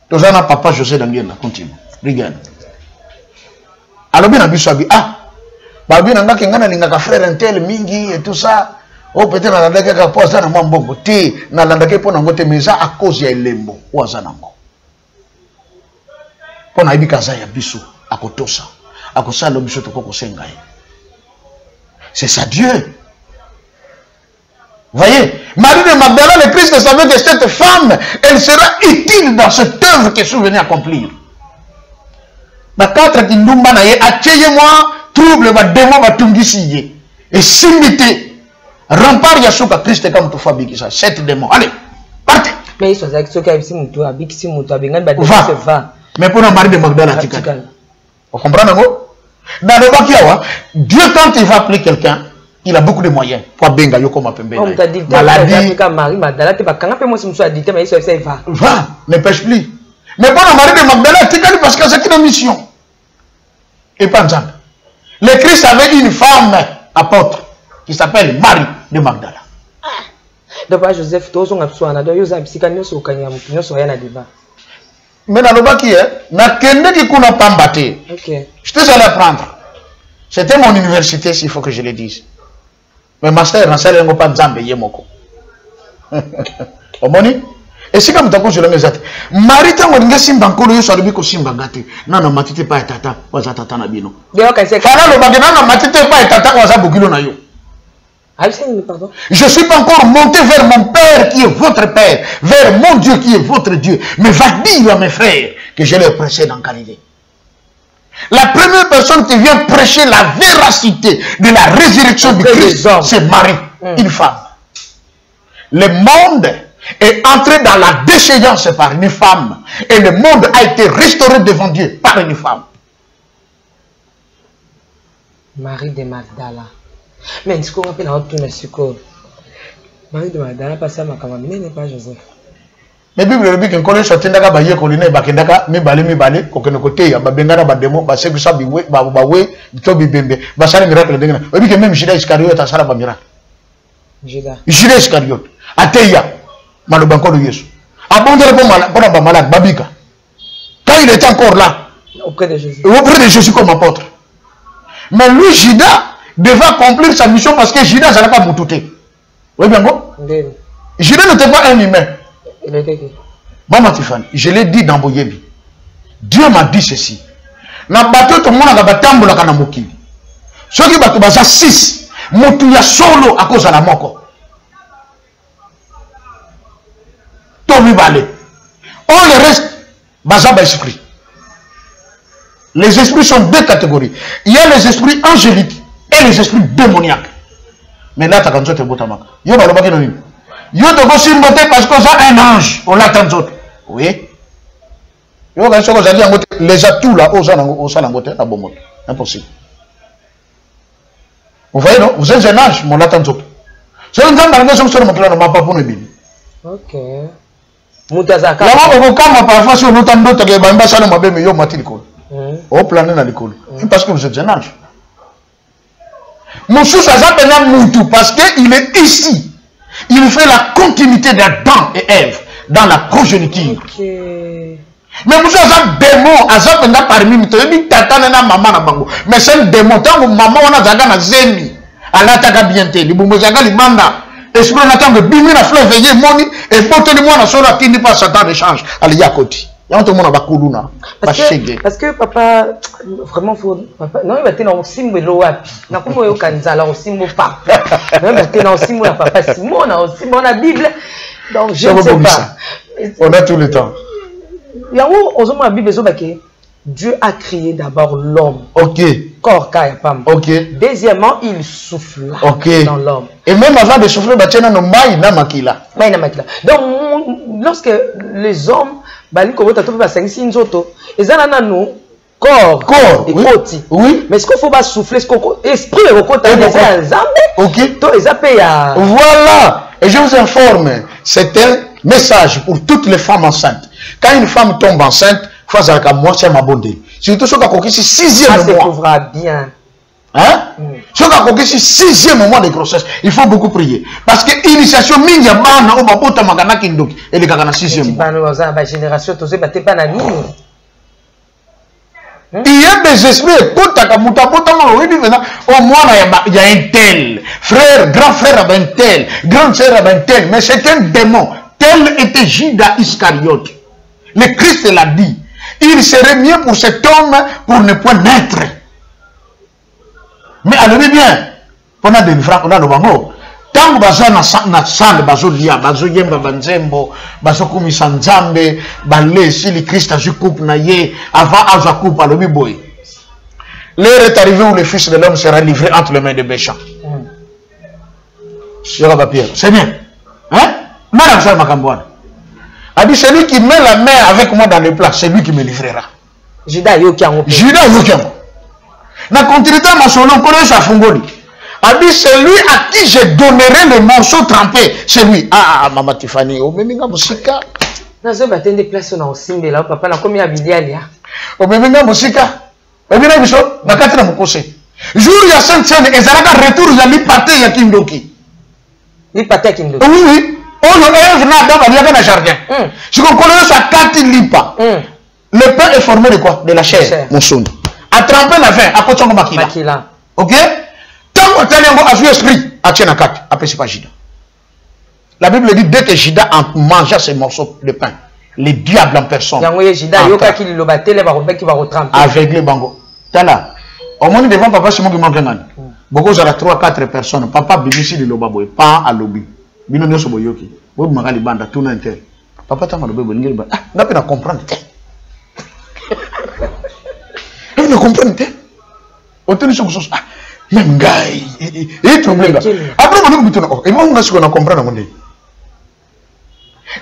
tozana papa José Dangiena continue. Regarde. Alors bien abisabi babi na ngaki ngana lingaka frère intel mingi et tout ça. Oh peut-être na ndaka ka poza na mbongo te na landaka po na ngote meza à cause ya elembo waza nango. Pona ibika za ya biso akotosa akosala biso to ko senga. C'est ça Dieu. Voyez, Marie de Magdala, le Christ savait que cette femme, elle sera utile dans cette œuvre qu'elle est venue accomplir. Na quatre qui ndumba na ye ateye moi trouble ba démon ba tungisi et simité rempart yasuka Christ comme tout fabiki ça sept démons. Allez, partez. Mais ils sont avec ceux qui ont mutu abiki mutu abengan ba va. Mais pour Marie de Magdala tikal. Vous comprenez ngo? Dans le bakiawa, Dieu quand il va appeler quelqu'un, il a beaucoup de moyens pour benga yo comme apembe. On t'a dit maladie Marie Magdala te ba kanga pe moi si musu adité mais ça va. Va, ne pêche plus. Mais pour Marie de Magdala tikal parce que c'est une mission. Et pas ensemble. Le Christ avait une femme apôtre qui s'appelle Marie de Magdala. Donc, Joseph, tu as mais dans le bas qui est, je te allé apprendre. C'était mon université, s'il faut que je le dise. Mais master, dans celle-là, pas de Zambé, Yemoko. Omoni? Et si comme tu as dit, Marie, tu as dit, Simba, Kolo, tu as dit, Simba, Gati, non, matite pas et tata, was tata nabino. Je suis pas encore monté vers mon Père qui est votre Père, vers mon Dieu qui est votre Dieu. Mais va dire à mes frères que je l'ai prêché dans Galilée. La première personne qui vient prêcher la véracité de la résurrection du Christ, c'est Marie, une femme. Le monde est entré dans la déchéance par une femme. Et le monde a été restauré devant Dieu par une femme. Marie de Magdala. Mais ce qu'on appelle un tourne sucre. Marie de Magdala passe à ma camarade, n'est pas Joseph. Mais Bible dit que quand on sortit d'aka baye kolina bakendaka mibale kokene côté ya babengana ba démon ba sekisa biwe ba to bibembe ba sala miracle dengena. Et puis que même Judas Iscariote a sala ba miracle. Judas Iscariote ateya malobanko de Yesu. Abondé pour ba malade babika. Quand il était encore là auprès de Jésus comme apôtre. Mais lui Judas devait accomplir sa mission parce que Judas n'allait pas moutouter. Oui bien bon? Judas n'était pas un humain. Maman Tiffany, je l'ai dit dans Boyebi. Dieu m'a dit ceci. Na bateau tout le monde a batambo la kanamokili. Ceux qui bateau baza 6. Motu ya solo à cause de la moko. Tomi balé. On le reste baza ba esprit. Les esprits sont deux catégories. Il y a les esprits angéliques et les esprits démoniaques. Mais là, tu as quand tu es botamaka. Yo ba lobaki no nini. Yo te go simbote parce que ça un ange. On l'attend autres. Oui. Yo quand ça dit ngote les atouts là au ça ngote na bomot. Impossible. Vous voyez non? Vous êtes un ange, mon l'attend autres. C'est une grande organisation sur le monde là m'a pas pour ne bien. OK. Mutazaka. Là on comme parfois sur l'autre d'autres que bamba ça no mabeme yo mati likolo. Au plané na likolo. Parce que vous êtes un ange. Mon sous ça s'appelle Moutou parce qu'il est ici. Il fait la continuité d'Adam et Ève dans la progéniture. Okay. Mais vous avez un démon, azapenda parmi nous, tu tata na maman na bango. Mais c'est un démon, tant que maman on a zaga na zemi, ala taka bienté, li bumbo zaga li manda. Esprit na tango bimi na fleuve veillé moni et pote ni moi na solo tindi pas Satan échange ali yakoti. Ya tout le monde ba kuluna. Parce que papa vraiment faut papa non il va tenir au simbo loapi. Na kumo yo kanzala au simbo pa. Non il va tenir au simbo na papa Simon na au simbo na Bible. Donc je ne sais pas. On a tout le temps. Yango ozoma la Bible ezobake Dieu a créé d'abord l'homme. OK. Corps kaya pam. OK. Deuxièmement, il souffle dans l'homme. Et même avant de souffler, bah tiens no mai na makila. Mai na makila. Donc lorsque les hommes bali ko bota to ba sangisi nzoto, ezana nanu corps et côté. Oui. Mais ce qu'il faut pas souffler, ce qu'on esprit et côté c'est nzambe. OK. To ezape ya. Voilà. Et je vous informe, c'est un message pour toutes les femmes enceintes. Quand une femme tombe enceinte, il faut que moitié ma bonde. Surtout ceux qui ont conquis 6e mois. Ça se trouvera bien. Hein? Ceux qui ont conquis 6e mois de grossesse, il faut beaucoup prier. Parce que l'initiation minga bana ou babota magana kindoki et les gagana 6e mois. Génération tosé baté pas na nini. Il y a des esprits, au moins il y a un tel, frère, grand frère un tel, grande sœur un tel, mais c'est un démon. Tel était Judas Iscariote. Le Christ l'a dit. Il serait mieux pour cet homme pour ne point naître. Mais allez bien, on a des frères, on a le bango. Tant que bazo na salle, bazo lia, bazo yemba banzembo, bazo kumi sanzambe, balé si le Christ a joué coupe naïe, avant à coupe à l'obi boy. L'heure est arrivée où le Fils de l'homme sera livré entre les mains des méchants. C'est bien. Hein? Madame Makambouane a dit celui qui met la main avec moi dans le plat, c'est lui qui me livrera. Judas Yokiamo. Judas Yokiamo. Na continuité ma son nom connaît sa fungoli. A dit celui à qui je donnerai le morceau trempé, c'est lui. Ah Maman Tiffany, o meminga musika. Na zo batende place na osimbe là papa na komi abilialia. O meminga musika. O bina biso na katira mukose. Jour ya Sainte-Seine ezalaka retour ya lipate ya Kindoki. Lipate ya Kindoki. Oui oui. On est venu dans le jardin. Si on connaît sa carte lipa, le pain est formé de quoi? De la chair. Mon son. À tremper la vin, à côté de Makila. Ok? Tant qu'on a vu esprit, à tienne carte, après c'est pas Judas. La Bible dit dès que Judas mangea ces morceaux de pain, les diables en personne. Avec les bango. Tala. Au moins devant papa, c'est moi qui manque un. Beaucoup de 3-4 personnes. Papa bénéficie de l'obaboué, pas à l'obé. Bino nyoso boyoki bo magali banda tuna intel papa tama lobe ngeli ba ah ngapi na comprendre te na comprendre te otuni so ah même gars et problème après on dit oh et moi on a ce qu'on a comprendre mon il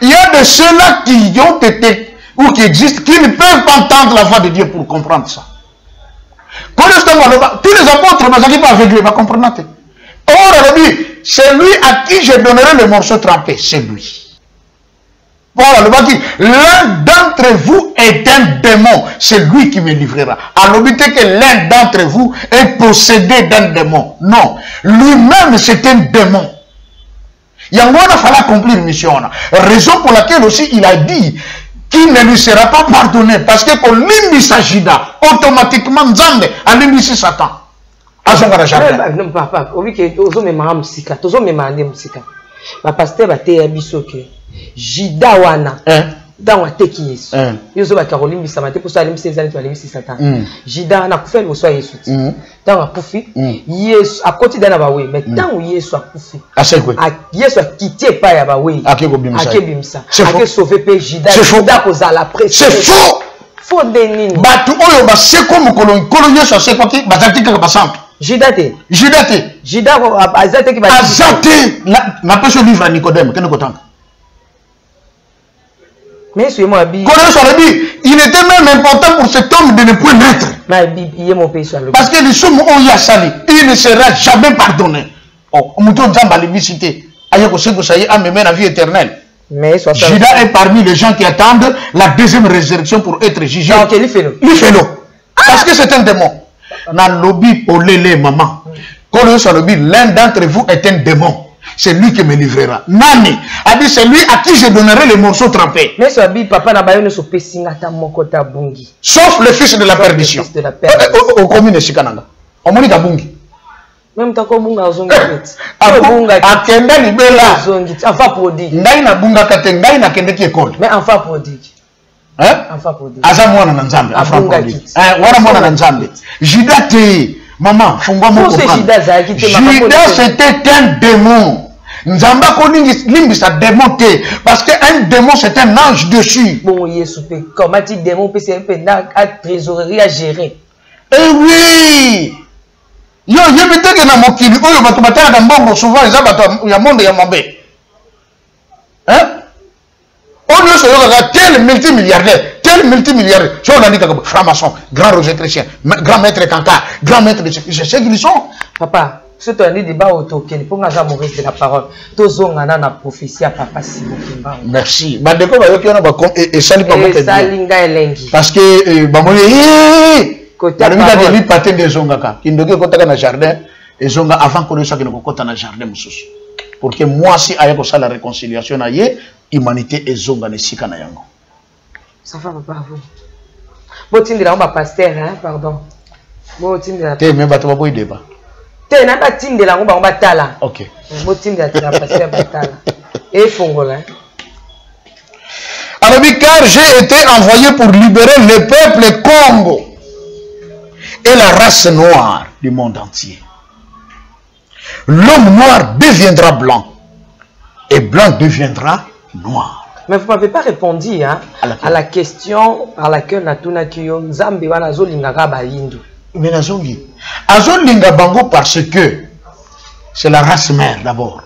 y a de ceux-là qui ont été ou qui existent qui ne peuvent pas entendre la voix de Dieu pour comprendre ça. Pour l'instant tous les apôtres mais qui pas aveuglés va comprendre. Or, c'est lui à qui je donnerai le morceau trempé. C'est lui. Paul a dit, l'un d'entre vous est un démon, c'est lui qui me livrera. Alors, que l'un d'entre vous est possédé d'un démon. Non, lui-même c'est un démon. Il a fallu accomplir une mission. Raison pour laquelle aussi il a dit qu'il ne lui sera pas pardonné. Parce que quand l'imbi Jida, automatiquement, Nzambe a l'imbi Satan. Non, papa, oui, que tous mes mamans musika, tous mes mamans musika. Ma pasteur a été abisso que Jida wana. Dans la tête qui est. Ils ont Caroline Bissamate pour ça, les Misses années, les Misses Satan. Jida n'a pas fait le soir Yesu. Dans la poufi, Yesu à côté d'un abawe, mais tant où Yesu a poufi. Yesu a quitté pas abawe. A Kebimsa. A que sauver pe Jida. Jida cause à la pression. C'est faux. Faux déni. Batu oyo ba seko mukolo Yesu c'est quoi qui bazati ka basanto. Jidate. Jida azate qui va. Azate na pas ce livre à Nicodème, qu'est-ce que tu mais suis-moi habillé. Il était même important pour cet homme de ne point naître. Parce que les sommes ont yassali, il ne sera jamais pardonné. Oh, Mouton Zamba l'ébicité. Ayako Seko Saye a même la vie éternelle. Judas est parmi les gens qui attendent la deuxième résurrection pour être jugé. Il fait l'eau. Parce que c'est un démon. Nan lobby olele maman. Quand l'un d'entre vous est un démon. C'est lui qui me livrera. Nani a dit c'est lui à qui je donnerai les morceaux trempés. Sauf le fils de la perdition. Au commune de Sikananga. On m'a dit Bungi. Même tant bunga ozongi. Akenda libela. Enfant prodigue. Ndai na bunga kate ndai na kende ki école. Mais enfant prodigue. Hein? Enfant prodigue. Aza mwana na Nzambe. Enfant prodigue. Wana mwana na Nzambe. Jidate. Maman, Jida c'était un démon. Nzamba koningi limbi sa démon te. Parce qu'un démon c'est un ange dessus. Bon, comment dit démon peut c'est à trésorerie à gérer. Eh oui. Yo, je me dis que na mokili oyo bato batala na mbongo souvent les abato ya monde ya mabe. Hein? On ne sait tel multimilliardaire. Je on a dit que franc-maçon, grand Roger Chrétien, grand maître Kanka, grand maître de je sais qu'ils sont. Papa, ce que tu as dit débat auto, pour nga za mauvais de la parole. Tous on a na prophétie à papa Simokimba. Merci. Ba deko ba yoki on ba et sali pas monter. Salinga elengi. Parce que ba moni côté de lui patin des zongaka. Qui ndoke kota na jardin et zonga avant qu'on soit que nous kota na jardin mususu. Pour que moi si aya ko la réconciliation na ye, humanité et zonga ne sika na yango. Ça va, papa, vous. Botine de la pasteur, hein, pardon. Botine de la. T'es même pas toi, boy débat. T'es n'a pas tine de la on va tala. Ok. Botine de la pasteur, batala. Et fongola. Alors, car j'ai été envoyé pour libérer le peuple Congo et la race noire du monde entier. L'homme noir deviendra blanc et blanc deviendra noir. Mais vous ne m'avez pas répondu hein, à la question par laquelle Natuna Kiyo Nzambe wana zolinga ba yindu. Mais nazongi. Azolinga bango parce que c'est la race mère d'abord.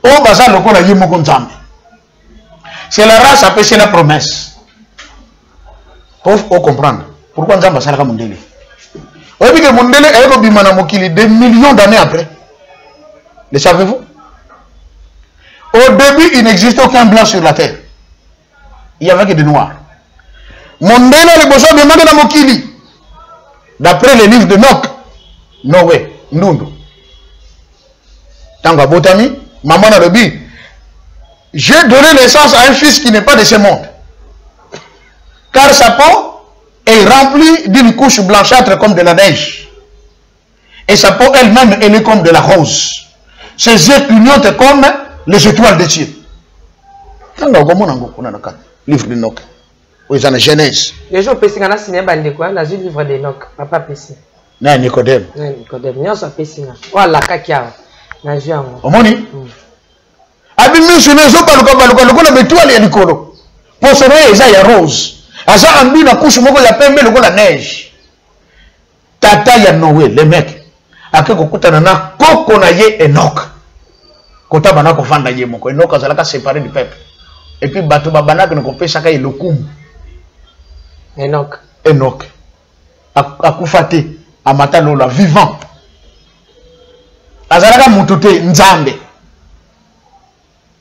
Oh baza lokola yimoko Nzambe. C'est la race appelée c'est la promesse. Faut comprendre. Pourquoi Nzambe salaka mondele? Vous savez que mondele est robimana mokili des millions d'années après. Le savez-vous? Au début, il n'existait aucun blanc sur la terre. Il n'y avait que des noirs. Mondele le boso demande na mokili. D'après les livres de Noc, Noé, Nundu. Tanga Botami, maman a dit, j'ai donné naissance à un fils qui n'est pas de ce monde. Car sa peau est remplie d'une couche blanchâtre comme de la neige. Et sa peau elle-même, elle est comme de la rose. Ses yeux clignotent comme les étoiles de Dieu. Livre de Noc. Oui, c'est la Genèse. Les gens pensent qu'on a signé un livre de Noc. Papa Pessi. Non, Nicodème. Non, Nicodème. Non, c'est Pessi. Voilà, Kakia. Najian. Omoni. Abimi sur les autres, le étoile et le colo. Pour ce faire, il y a rose. Asa ambi na couche moko ya pembe le la neige. Tata ya Noé, les mecs. Akeko kutana na koko na ye Enoch. Kota bana ko fanda ye moko. Enoch azalaka séparé du peuple. Et puis bato babana que ne kopesa ka elokum. Enoch. Enoch. Akufate amata lola vivant. Azalaka mutute Nzambe.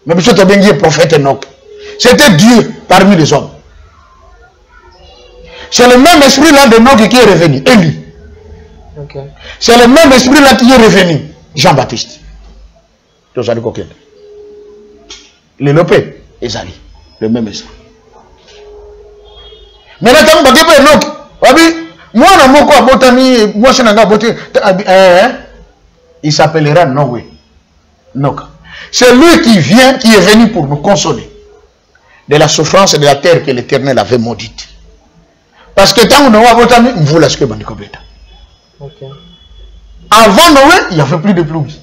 Mais biso to bengi prophète Enoch. C'était Dieu parmi les hommes. C'est le même esprit là de Noé qui est revenu, Élie. Okay. C'est le même esprit là qui est revenu, Jean-Baptiste. Tous allez coquiller. Le lopé, Ezali, le même esprit. Mais là, quand on dit Noé, moi, il s'appellera Noé. C'est lui qui vient, qui est venu pour nous consoler de la souffrance de la terre que l'Éternel avait maudite. Parce que tant que Noé a voté, vous l'avez ce complètement. Avant Noé, il n'y avait plus de pluie.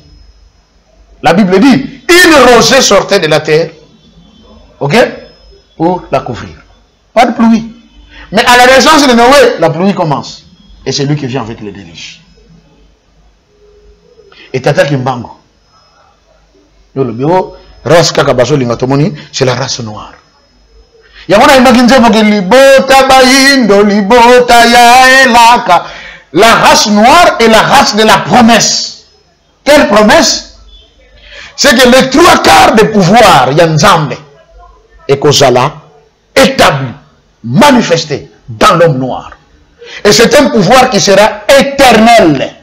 La Bible dit, une rosée sortait de la terre, ok, pour la couvrir. Pas de pluie. Mais à la naissance de Noé, la pluie commence. Et c'est lui qui vient avec les déluge. Et Tata Kimbango. Le bureau, race Kakabaso Lingatomoni, c'est la race noire. Yamona imaginze moke libota baindo, libota ya elaka. La race noire est la race de la promesse. Quelle promesse? C'est que les 3/4 des pouvoirs Yanzambe et Kozala établi, manifesté dans l'homme noir. Et c'est un pouvoir qui sera éternel.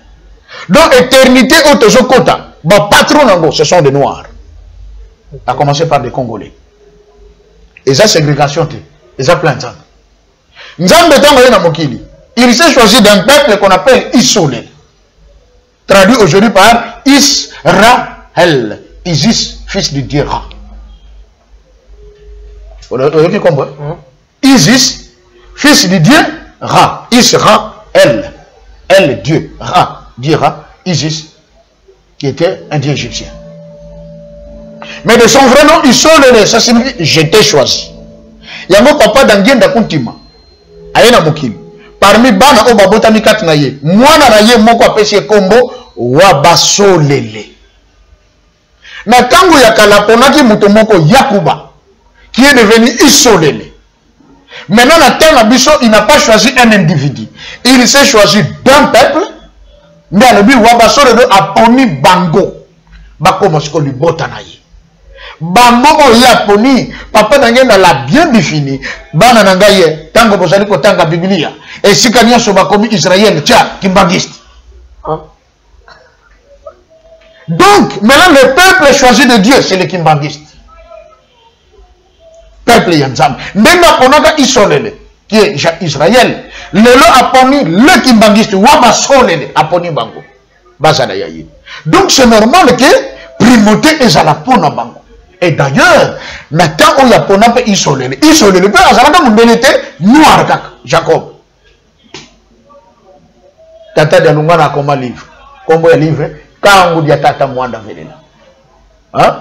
Donc, éternité au Tozokota, bon, patron, ce sont des noirs. À commencer par des Congolais. Et ça, ségrégation, et ça, plein de temps. Il s'est choisi d'un peuple qu'on appelle Isolé. Traduit aujourd'hui par Israël. Isis, fils du Dieu Ra. Vous avez compris? Isis, fils du Dieu Ra. Israël. Elle, Dieu. Ra. Dieu Ra. Isis, qui était un dieu égyptien. Mais de son vrai nom, Isolé, ça signifie j'étais choisi. Il y a mon papa dans Genda Kuntima. Ayena Mokili. Parmi Bana Obabotami Katnaye. Moi, Nanaye, Moko Apesi Kombo, Wabasolele. Na tango ya Kalaponaki Mutomoko Yakuba, qui est devenu Isolele. Maintenant, la terre Abisso, il n'a pas choisi un individu. Il s'est choisi d'un peuple, mais à l'objet Wabasolele a poni Bango. Bako Mosko Libotanaye. Bango Yaponi, papa Nangena l'a bien défini. Bana Nangaye, tango Bosaliko Tanga Biblia. Et si Kanya Sobakomi Israël, tiens, Kimbangiste. Donc, maintenant, le peuple choisi de Dieu, c'est les Kimbangistes. Peuple Yanzam. Même Aponaka Isolele, qui est Israël, le lot a poni le Kimbangiste, Wabasolele, a poni Bango. Bazadayayi. Donc, c'est normal que primauté est à la pona Bango. Et d'ailleurs, Nathan ou Yapona peut Isolele. Isolele peut Azalaka Moumelete, noir, Jacob. Tata de Lungana comme un livre. Comme un livre. Hein?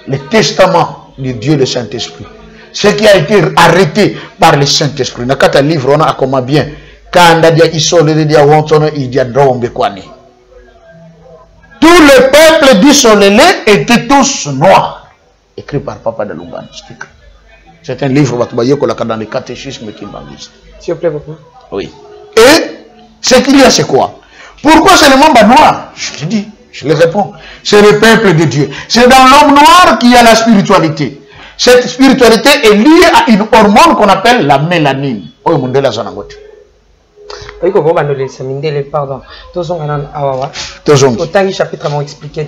Le testament de Dieu le Saint-Esprit. Ce qui a été arrêté par le Saint-Esprit. Dans le livre, on a comment bien. Quand on a isolé, tout le peuple d'Isolélé était tous noirs. Écrit par Papa de Lungana. C'est un livre qui est dans le catéchisme qui m'existe. S'il vous plaît, papa. Oui. Et ce qu'il y a, c'est quoi? Pourquoi c'est le monde noir? Je te dis, je le réponds. C'est le peuple de Dieu. C'est dans l'homme noir qu'il y a la spiritualité. Cette spiritualité est liée à une hormone qu'on appelle la mélanine. Oh, mon Dieu, la zone en côté. Oui, comment on va se mindele, pardon. Tous on a un awawa. Autant que chapitre m'a expliqué.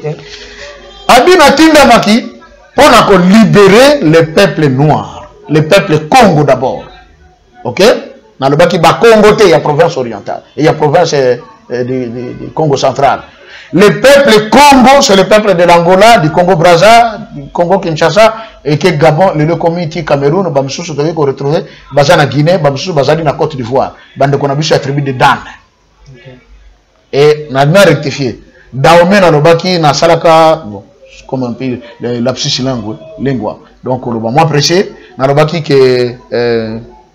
Abina Tinda Maki, on a libéré le peuple noir. Le peuple Congo d'abord. Ok? Dans le Baki, Congo, il y a province orientale. Il y a province du Congo central. Le peuple Congo, c'est le peuple de l'Angola, du Congo-Brazza, du Congo-Kinshasa, et que Gabon, le comité Cameroun, Bamsou, vous avez retrouvé, Bazana Guinée, Bamsou, Bazali, na Côte d'Ivoire. Bande qu'on a vu sur la tribu de Dan. Et, on a bien rectifié. Daomé, na Lobaki, na Salaka, bon, comme un peu, l'abscisse lingua. Donc, on va moins pressé, na Lobaki, que,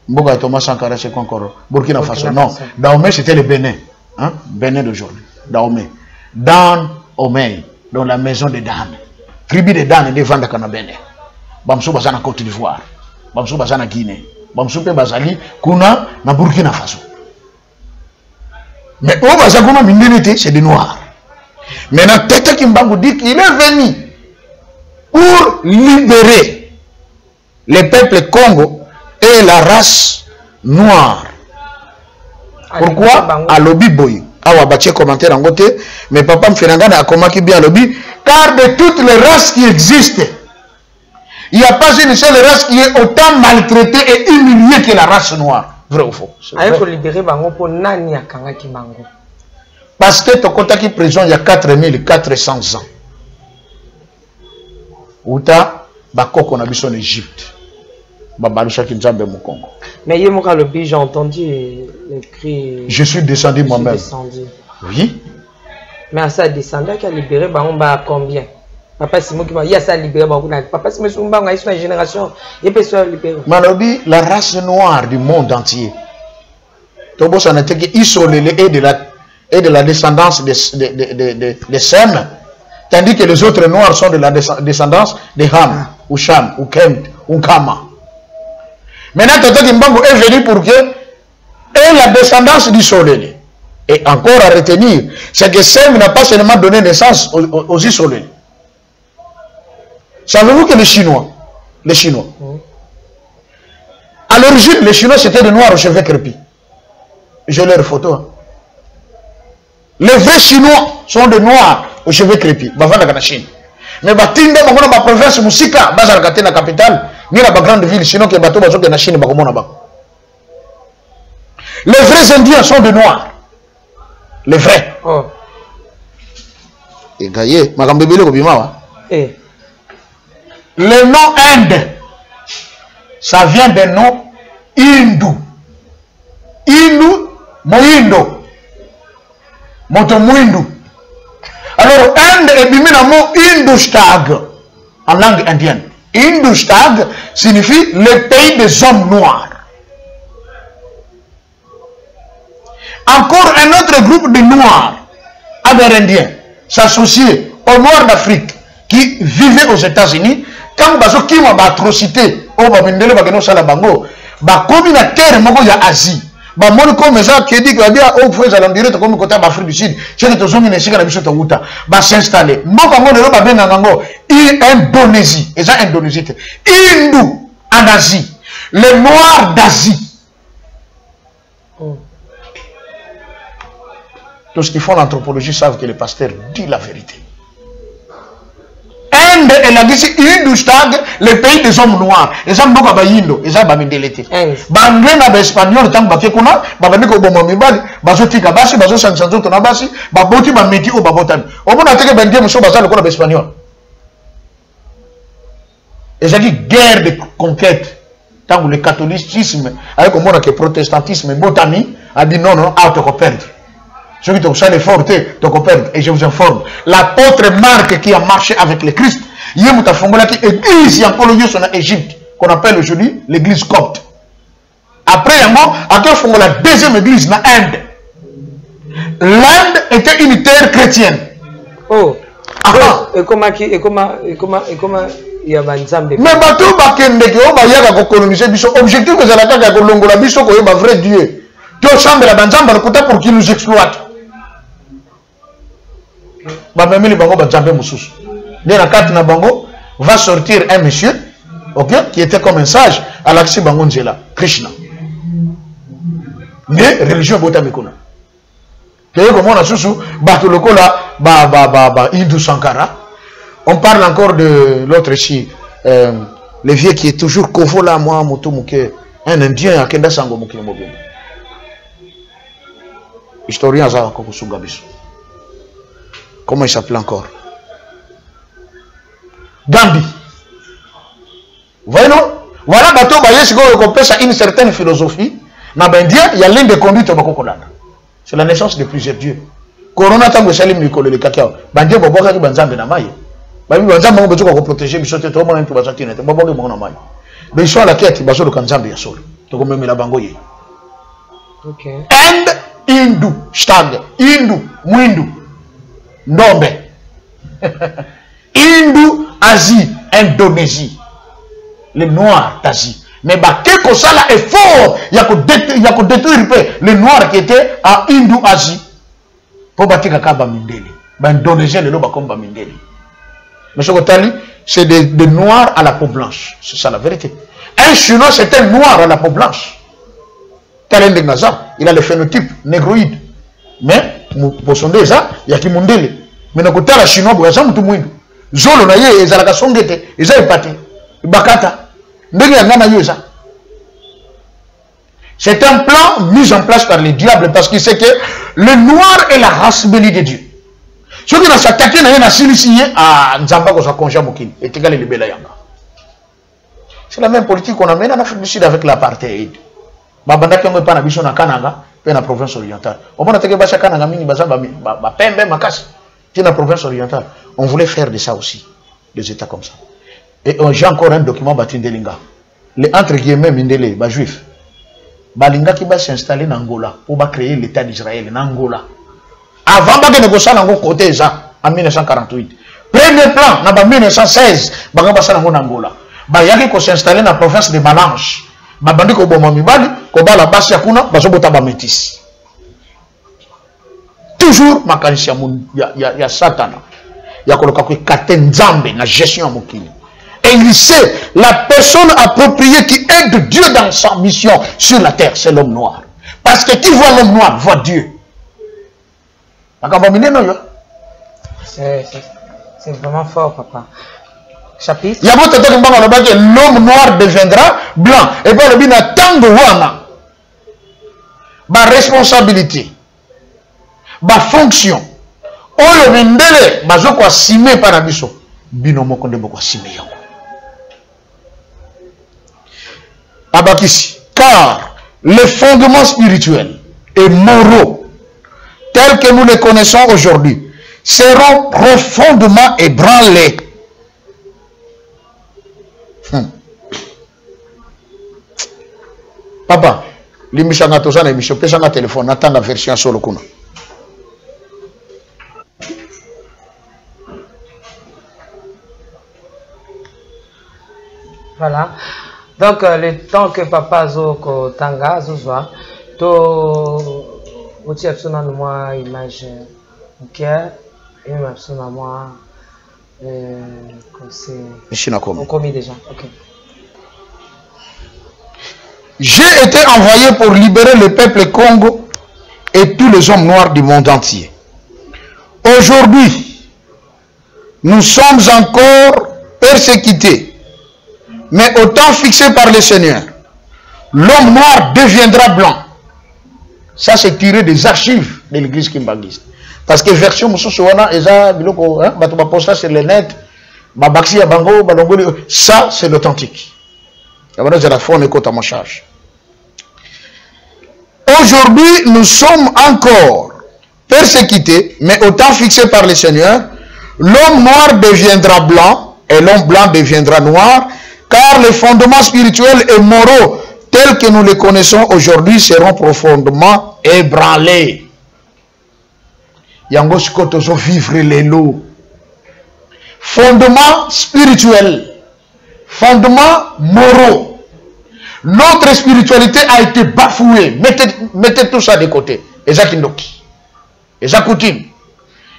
Mboga Thomas Sankara, c'est encore Burkina Faso. Non, Daomé, c'était le Bénin. Hein? Bénin d'aujourd'hui. Daomé. Dan Omei, dans la maison de Dan. Tribu de Dan, devant la Canabene. Bamsou Bazana Côte d'Ivoire. Bamsou Bazana Guinée. Bamsou Pe Bazali, Kuna, na Burkina Faso. Mais au Bazagoma Mindelité, c'est des Noirs. Maintenant, Tete Kimbangu dit qu'il est venu pour libérer le peuple Congo est la race noire. Pourquoi? À lobby boy. Awa batie commentaire en côté, mais papa me fait a comment qui bien lobby, car de toutes les races qui existent, il n'y a pas une seule race qui est autant maltraitée et humiliée que la race noire. Vrai ou faux? Parce que tu as qui prison il y a 4400 ans. Outa, bakoko na biso en Égypte. Babalusha Kinzambe mu Congo. Mais j'ai entendu les cris. Je suis descendu moi-même. Oui. Mais à ça descendu qui a libéré à combien? Papa Simon qui m'a dit ça libéré papa Simon Sumba on a une génération il peut se libérer. Malobi la race noire du monde entier. Tobo ça n'était que isolé et de la descendance des Sem, tandis que les autres noirs sont de la descendance des Ham, ou Cham, ou Kent, ou Kama. Maintenant, Tata Kimbango est venu pour que et la descendance du soleil. Et encore à retenir, c'est que Sem n'a pas seulement donné naissance aux Isolés. Savez-vous que les Chinois, à l'origine, les Chinois c'était des noirs aux cheveux crépus. J'ai leur photo. Hein. Les vrais Chinois sont des noirs aux cheveux crépus. Bavanda la Chine. Mais Batinda, la province Musika, Bazarkate, la capitale, ni la grande ville, sinon que bateau bazo que la Chine, les vrais Indiens sont des noirs. Les vrais. Oh. Et Gaye, Magambébélé Kobimawa. Eh. Le nom Inde, ça vient d'un nom hindou. Hindou, Mohindo. Moto Mouindou. Alors, Inde est bimé dans le mot Hindustag en langue indienne. Hindustag signifie le pays des hommes noirs. Encore un autre groupe de noirs amérindiens s'associait aux noirs d'Afrique qui vivaient aux États-Unis. Quand bazo qui m'a atrocité au Bamindele Bageno Salabango, comme la terre moko ya Asie. Ba mon comme ça qui dit que va dire au frère en direct comme côté d'Afrique du Sud, c'est que to zongi na sika na biso to wuta, ba s'installer. Moko ngo le ba benga ngo Indonésie, et ça Indonésie. Hindou en Asie, les noirs d'Asie. Tous ceux qui font l'anthropologie savent que le pasteur dit la vérité. Inde et la Gisi Hindustag, le pays des hommes noirs. Les hommes noirs, ils ont bamindelete. Banglais na espagnol tant ba fekuna, ba baniko bomo mibali, bazo tika basi, bazo sansanzo tona basi, ba boti ba meti o ba botan. O mona teke bangé muso bazalo ko na espagnol. Et ça dit guerre de conquête. Tant que le catholicisme avec au monde que le protestantisme botami a dit non non, à te perdre. Ceux qui sont les forts, et je vous informe, l'apôtre Marc qui a marché avec le Christ, il y a une église en Égypte, qu'on appelle aujourd'hui l'église copte. Après, il y a la deuxième église en Inde. L'Inde était une terre chrétienne. Oh, et comment il y a un ensemble de... Mais bateau bakende qui ont coloniser biso objectif que c'est la carte de Longo la biso ko ba vrai Dieu. Dieu chambre la banzamba le côté pour qu'il nous exploite. Bamemi le bango banzambe mususu. Dans la carte na bango va sortir un monsieur, OK, qui était comme un sage à l'axi bango nzela, Krishna. Mais religion bota mikuna. Teye comme on a susu bato lokola ba Hindu Sankara. On parle encore de l'autre ici, le vieux qui est toujours Kovo là, moi, Motomouke, un Indien à Kenda Sango Mouke Mobile. Historien Zara Kokusungabisu. Comment il s'appelle encore? Gandhi. Vous voyez non? Voilà, bateau, ça une certaine philosophie. Dans l'Indien, il y a l'une des conduites au Bakokolana. C'est la naissance de plusieurs dieux. Corona Tango Salim Nicole le cacao. Bandia Boboka qui banzambe na maille. Babi banzambe ngo bezuko ko protéger biso te to mona ntu bazakine te boboke mo na maille. Mais ils sont à la quête bazo le kanzambe ya solo. To komeme la bango ye. OK. And Hindu, Stag, Hindu, Mwindu, Ndombe. Hindu, Asie, Indonésie. Les Noirs d'Asie. Mais quel que soit l'effort, il y a que détruire les Noirs qui étaient à Hindu, Asie. Pour bâtir Kaba Mindeli. Indonésien, les Loba comme Mindeli. Mais ce que c'est des Noirs à la peau blanche. C'est ça la vérité. Un Chinois, c'est un noir à la peau blanche. Tel un Gaza, il a le phénotype négroïde. Mais, pour son déjà, il y a qui mondele. Mais dans le côté Chinois, il y a tout le monde. Zolo na ye, ils ont la songete, ils ont épaté. Bakata. C'est un plan mis en place par les diables parce qu'il sait que le noir est la race bénie de Dieu. Ceux qui ont s'attaqué à à Nzamba ko sa konja mokini et égal le belayanga. C'est la même politique qu'on amène en Afrique du Sud avec l'apartheid. Babanda qui on pas na biso na Kananga, pe na province orientale. On m'a attaqué ba Kananga mingi baza ba pembe makasi. C'est la province orientale. On voulait faire de ça aussi, des États comme ça. Et j'ai encore un document Batindelinga. Les entre guillemets Mindele, les juifs. Balinga qui va s'installer en Angola pour créer l'État d'Israël en Angola. Avant de négocier en côté ça en 1948. Premier plan, en 1916, Banga va en Angola. Bayaki ko s'installer dans la province de Malange. Babandi ko boma mibali, ko bala basi yakuna, bazobota ba métis. Toujours makanisi ya Satana. Il y a la gestion mokili. Et il sait, la personne appropriée qui aide Dieu dans sa mission sur la terre, c'est l'homme noir. Parce que qui voit l'homme noir, voit Dieu. C'est vraiment fort, papa. Chapitre. Il y a votre que l'homme noir deviendra blanc. Et puis le bina tango wana. Ma responsabilité. Ma fonction. Oyo mindele bazoko asime para biso bino moko nde boko asime yango. Abakisi, car les fondements spirituels et moraux tels que nous les connaissons aujourd'hui seront profondément ébranlés. Papa, l'émission a tosana émission pesa na téléphone attend la version solo kuna. Voilà. Donc, le temps que papa Zoko Tanga, Zouzoa, to outil absolument moi image ok, et même absolument moi c'est commis déjà. Ok. J'ai été envoyé pour libérer le peuple Congo et tous les hommes noirs du monde entier. Aujourd'hui, nous sommes encore persécutés. Mais au temps fixé par le Seigneur, l'homme noir deviendra blanc. Ça, c'est tiré des archives de l'église kimbangiste. Parce que version sur le net, ça, c'est l'authentique. Aujourd'hui, nous sommes encore persécutés, mais au temps fixé par le Seigneur, l'homme noir deviendra blanc et l'homme blanc deviendra noir. Car les fondements spirituels et moraux tels que nous les connaissons aujourd'hui seront profondément ébranlés. Yango sikotozo vivre les lots. Fondements spirituels, fondements moraux. Notre spiritualité a été bafouée. Mettez tout ça de côté. Eza kindoki. Eza coutume.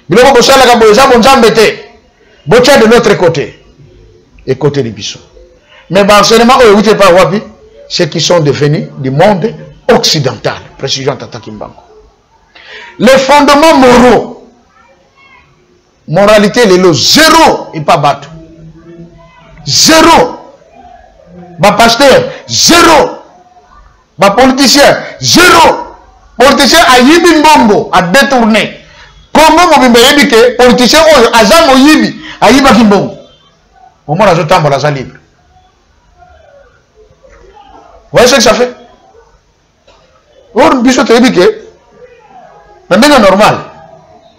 Biloko bosala ka boza bonzambe te. Botia de l'autre côté. Et côté de Bissau. Mais l'enseignement, ceux qui sont devenus du monde occidental. Précision Tata Kimbango. Les fondements moraux. Moralité, les lots. Zéro. Et pas battu. Zéro. Ba pasteur. Zéro. Ba politicien. Zéro. Politicien a yibi mbombo. A détourné. Comment vous me dites que politicien a zamo yibi. A yiba kimbombo. Au moins, la temps, la libre. Vous voyez ce que ça fait? Or, biso te dit que, c'est normal.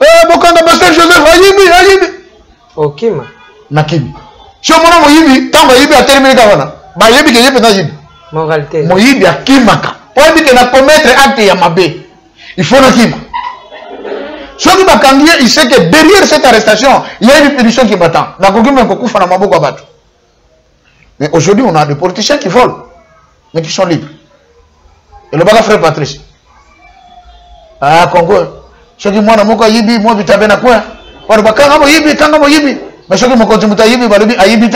Eh, bon, quand le pasteur Joseph a yibi. Ok, ma. Nakimi. Si on m'a yibi, tant que yibi a terminé kavana, bah yibi que yibi na yibi. Moralité. Mo yibi a kimaka. On dit que na commettre acte ya mabe. Il faut na kima. Ceux qui m'attendent, il sait que derrière cette arrestation, il y a une punition qui m'attend. Mais aujourd'hui, on a des politiciens qui volent, mais qui sont libres. Et le baga frère Patrice. Ah, Congo. Ceux qui m'ont dit, yibi, moi, je t'avais na quoi. Mais ceux qui m'ont dit, yibi,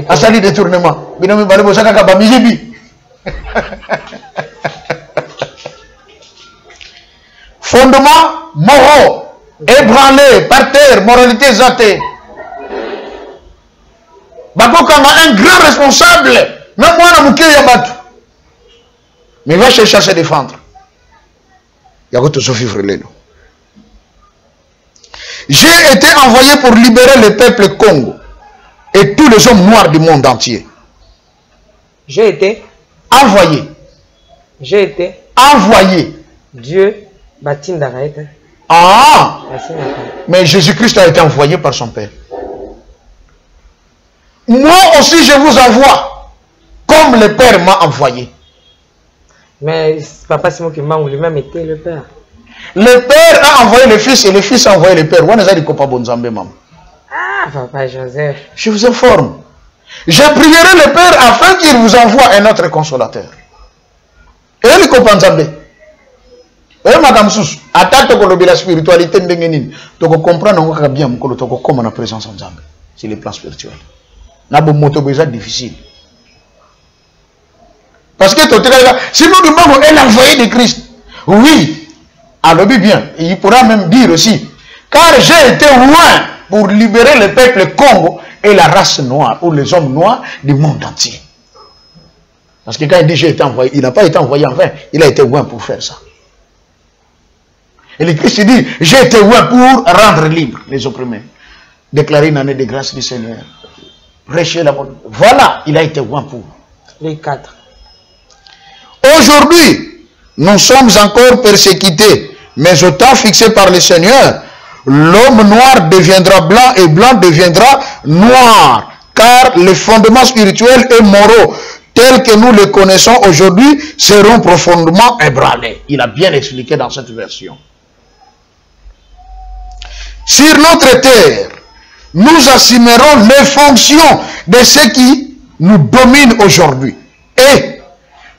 Asali détournement. Binomi balebo saka ba mijibi. Fondement moraux, ébranlé, par terre, moralité zatée. Bakokanga un grand responsable, même moi na muke ya batu. Mais il va chercher à se défendre. J'ai été envoyé pour libérer le peuple Congo et tous les hommes noirs du monde entier. J'ai été envoyé. J'ai été envoyé. Dieu baptême d'arrêt. Ah! Mais Jésus-Christ a été envoyé par son Père. Moi aussi je vous envoie comme le Père m'a envoyé. Mais Papa Simon qui m'a lui-même été le Père. Le Père a envoyé le Fils et le Fils a envoyé le Père. Ah, Papa Joseph. Je vous informe. Je prierai le Père afin qu'il vous envoie un autre consolateur. Et il comprend ça. Et madame Sous, attends que la spiritualité de tu comprends bien comment la présence en Zambé. C'est le plan spirituel. N'a pas de difficile. Parce que si nous demandons l'envoyé de Christ, oui, alors bien, il pourra même dire aussi, car j'ai été loin pour libérer le peuple Congo et la race noire, ou les hommes noirs du monde entier. Parce que quand il dit j'ai été envoyé, il n'a pas été envoyé en vain, il a été loin pour faire ça. Et le Christ dit, j'ai été loin pour rendre libre les opprimés, déclarer une année de grâce du Seigneur, prêcher la bonne. Voilà, il a été loin pour. Les 4. Aujourd'hui, nous sommes encore persécutés, mais au temps fixé par le Seigneur, l'homme noir deviendra blanc et blanc deviendra noir, car les fondements spirituels et moraux tels que nous les connaissons aujourd'hui seront profondément ébranlés. Il a bien expliqué dans cette version. Sur notre terre, nous assumerons les fonctions de ceux qui nous dominent aujourd'hui. Et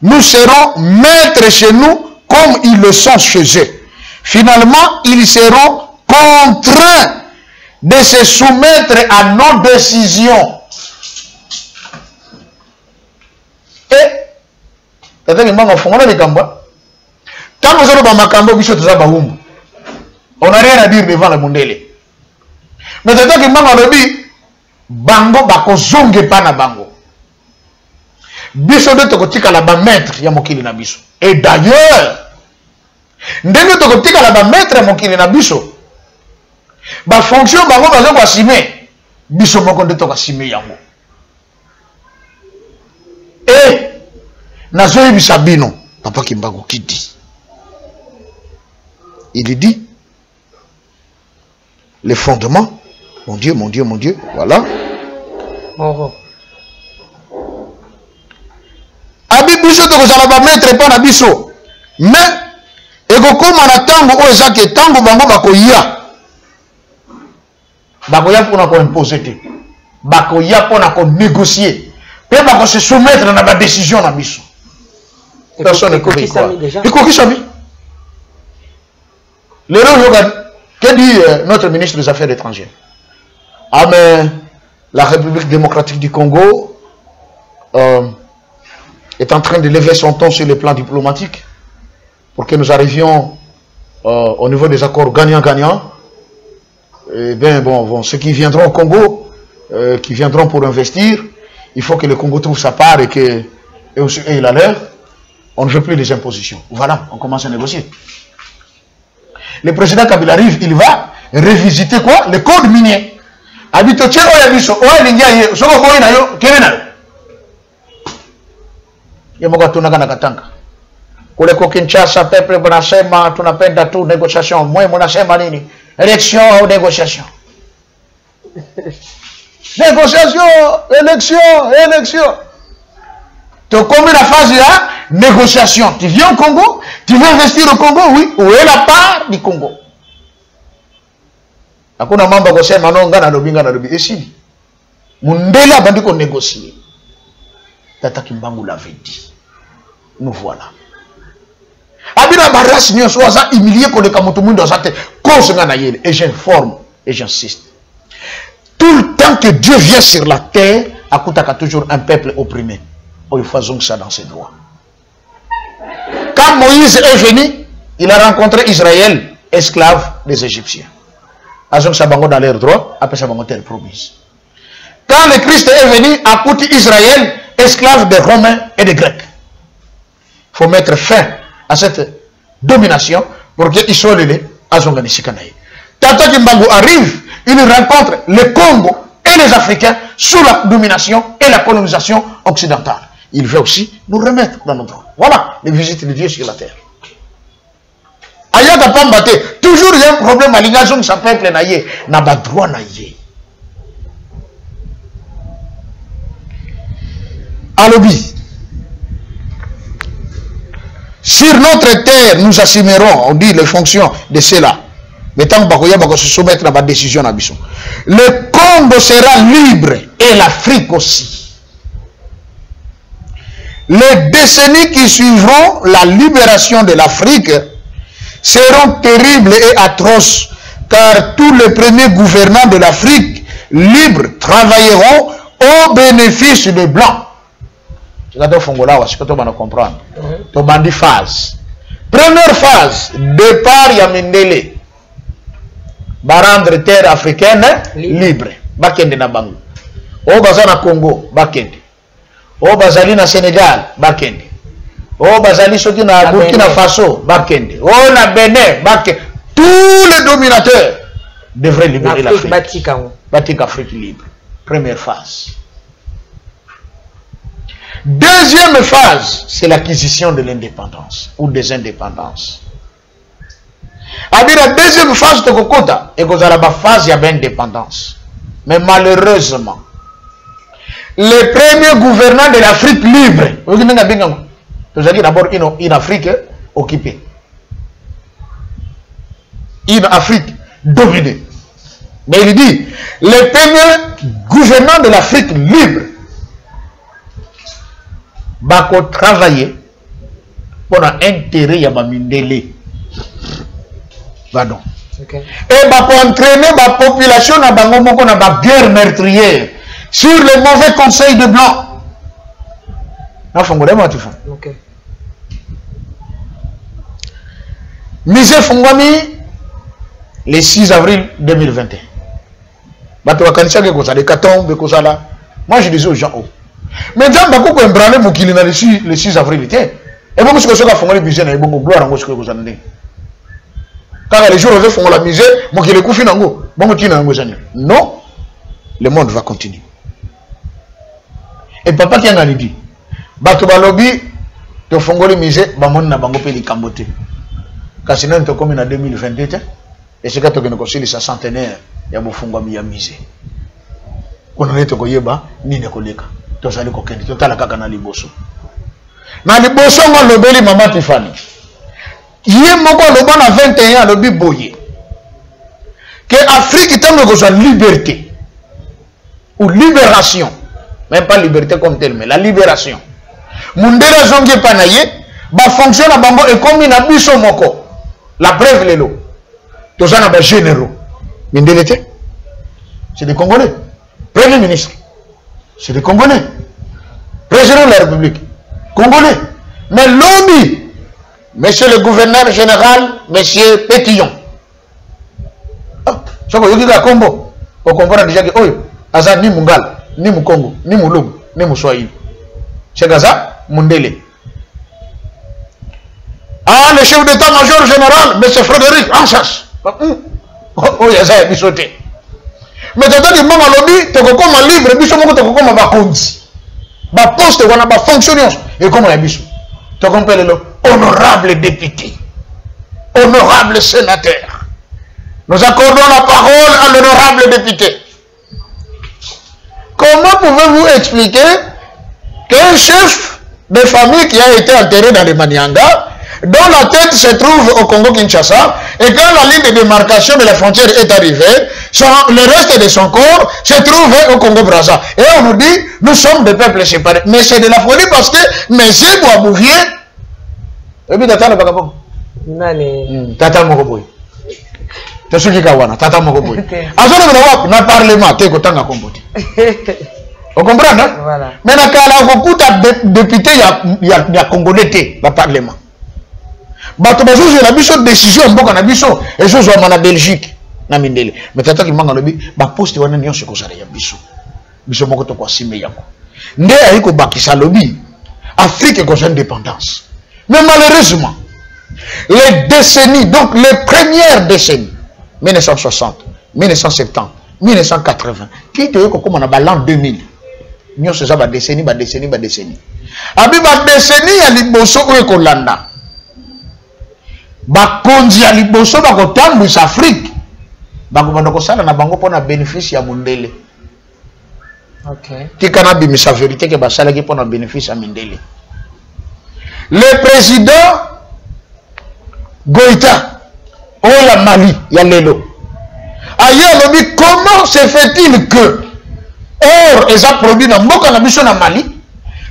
nous serons maîtres chez nous comme ils le sont chez eux. Finalement, ils seront contraints de se soumettre à nos décisions. Et, on n'a rien à dire devant le Mondele. Mais c'est toi qui m'a dit, bango bako zonge pa na bango. Biso de tokotika la ba maître ya mokili na biso. Et d'ailleurs, ndenge tokotika la ba maître ya mokili na biso. Ba fonction bango bazo ko asime. Biso moko nde to asime yango. Et nazo yebisa bino, Papa Kimbangu qui dit. Il dit les fondements, mon Dieu, mon Dieu, mon Dieu, voilà. Oh. Abi biso to kozala ba maître pa na biso. Mais ekokoma na tango oyo ezake tango bango bakoya. Bakoya pona ko imposer te. Bakoya pona ko négocier. Pe bako se soumettre na ba décision na biso. Personne ne connaît quoi. Et quoi qui s'ami? Que dit notre ministre des Affaires étrangères? Ah mais la République démocratique du Congo est en train de lever son ton sur le plan diplomatique pour que nous arrivions au niveau des accords gagnant-gagnant. Et bien bon, ceux qui viendront au Congo, qui viendront pour investir, il faut que le Congo trouve sa part et que eux aussi aient la leur. On ne veut plus les impositions. Voilà, on commence à négocier. Le président Kabila arrive, il va revisiter quoi? Le code minier. Habitoche oyabiso, oyalingia soko boy na yo, kemena. Yemoka tunaka na katanga. Kule kwa Kinshasa peuple wanasema tunapenda tu négociation. Moi mnasema nini? Élection ou négociation? Négociation, élection. Tu combien la phase là? Négociation. Tu viens au Congo? Tu veux investir au Congo? Oui. Où est la part du Congo? Hakuna mambo kusema nonga na lobinga na lobi. Esi. Mundela bandi ko négocier. Tata Kimbangu l'avait dit. Nous voilà. Abina barras nyonso waza humilier ko le kamoto mundo azate konsenga na yele. Et j'informe et j'insiste. Tout le temps que Dieu vient sur la terre, akutaka toujours un peuple opprimé. Oh, il faut ça dans ses droits. Quand Moïse est venu, il a rencontré Israël, esclave des Égyptiens. Azong Sabango dans leurs droits, après Sabango terre promise. Quand le Christ est venu, akouti Israël, esclave des Romains et des Grecs. Il faut mettre fin à cette domination pour qu'ils soient les Azongani Sikanaï. Tata Kimbango arrive, il rencontre le Congo et les Africains sous la domination et la colonisation occidentale. Il veut aussi nous remettre dans notre droit. Voilà les visites de Dieu sur la terre. Ayaka Pambate, toujours il y a un problème à l'ingazon, ça peuple naïe, n'a pas droit naïe. Alobi. Sur notre terre, nous assumerons, on dit les fonctions de cela. Mais tant que se soumettre à ma décision, le Congo sera libre et l'Afrique aussi. Les décennies qui suivront la libération de l'Afrique seront terribles et atroces, car tous les premiers gouvernants de l'Afrique libre travailleront au bénéfice des Blancs. C'est ce que tu vas comprendre. Tu vas dire phase. Première phase, départ Yamindele. Va rendre terre africaine libre. Bakende na bango. O bazana Congo, bakende. O bazali na Sénégal, bakende. O bazali soki na Burkina Faso, bakende. O na Bénin, bakende. Tous les dominateurs devraient libérer l'Afrique. Batik Afrique libre. Première phase. Deuxième phase, c'est l'acquisition de l'indépendance ou des indépendances. La deuxième phase de Kokota et la phase d'indépendance. Mais malheureusement, les premiers gouvernants de l'Afrique libre, vous avez d'abord une Afrique occupée, une Afrique dominée. Mais il dit, les premiers gouvernants de l'Afrique libre vont travailler pour l'intérêt de Mindele. Pardon. Okay. Et pour entraîner la population dans la guerre meurtrière sur les mauvais conseils de Blancs. Okay. Misé Fongwami le 6 avril 2021. Moi je disais aux gens, mais Jean Bakoko embralé Moukili le 6 avril. Et moi je suis Fongwami Misé na Ebongo gloire en Mosko Kozande. Quand les jours font la misère, non, le monde va continuer. Et papa qui en a dit, Batobalobi, tu fais la misère, Bamon n'a pas payé les cambotés. Car sinon, tu comme en 2022, et c'est quand tu as conçu sa centenaire, il y a une misère. Quand on est au Koyeba, ni ne koleka. Tu as allé coquin, tu as la caca dans les bosso. Dans les bosso, on a le bel maman Tiffany. Il y a un 21 ans, le biboye. Que l'Afrique est une liberté. Ou libération. Même pas liberté comme telle, mais la libération. Mundela Zongue Panaye, va fonctionner à Bango et comme il a mis son moko. La preuve, les lots. Tous en ont généraux. Mindelete, c'est des Congolais. Premier ministre, c'est des Congolais. Président de la République, Congolais. Mais lobby, monsieur le gouverneur général, monsieur Pétillon. Ce que vous Combo, on comprend déjà que Aza ni Mungal, ni Mukongo, ni Moulou, ni Moussoaï. C'est Gaza, Mundele. Ah, le chef d'état-major général, monsieur Frédéric Ansas. Oh, Yaza est bisoté. Mais tu as dit, maman lobby, tu as comme libre, biso moko tu as comme ma conti. Ma poste, on a ma fonctionnaire. Et comment la biso? Tu comprends le honorable député, honorable sénateur. Nous accordons la parole à l'honorable député. Comment pouvez-vous expliquer qu'un chef de famille qui a été enterré dans les Manianga, dont la tête se trouve au Congo-Kinshasa, et quand la ligne de démarcation de la frontière est arrivée, le reste de son corps se trouve au Congo-Brazza. Et on nous dit, nous sommes des peuples séparés. Mais c'est de la folie parce que M. Boabouvier, et puis Tata Bakabo. Tata Mokoboy. Tasuki Kawana, Tata Mokoboy. Azona na parlement, te kotanga kombote. Vous comprenez? Voilà. Mais dans le cas député, il y a Congolais, le Parlement. Bato bazo la biso décision mboka na biso et zo zo na Belgique na mindele mais tata ki manga lobi ba poste wana nyonso ko sala ya biso biso moko to kwa sime yako nde ayiko bakisa lobi Afrique est indépendance mais malheureusement les décennies donc les premières décennies 1960 1970 1980 qui était comme na l'an 2000 nyonso za ba décennie abi ba décennie ya liboso o ekolanda bakonzi ya liboso bakotambwisa Afrique bakobanda kosala na bango mpona bénéfice ya mondele. Okay. Tikana bimisa vérité ke basalaki mpona bénéfice ya mindele. Le président Goïta oya Mali ya lelo aye lobi comment se fait-il que or eza produit na mboka na biso na Mali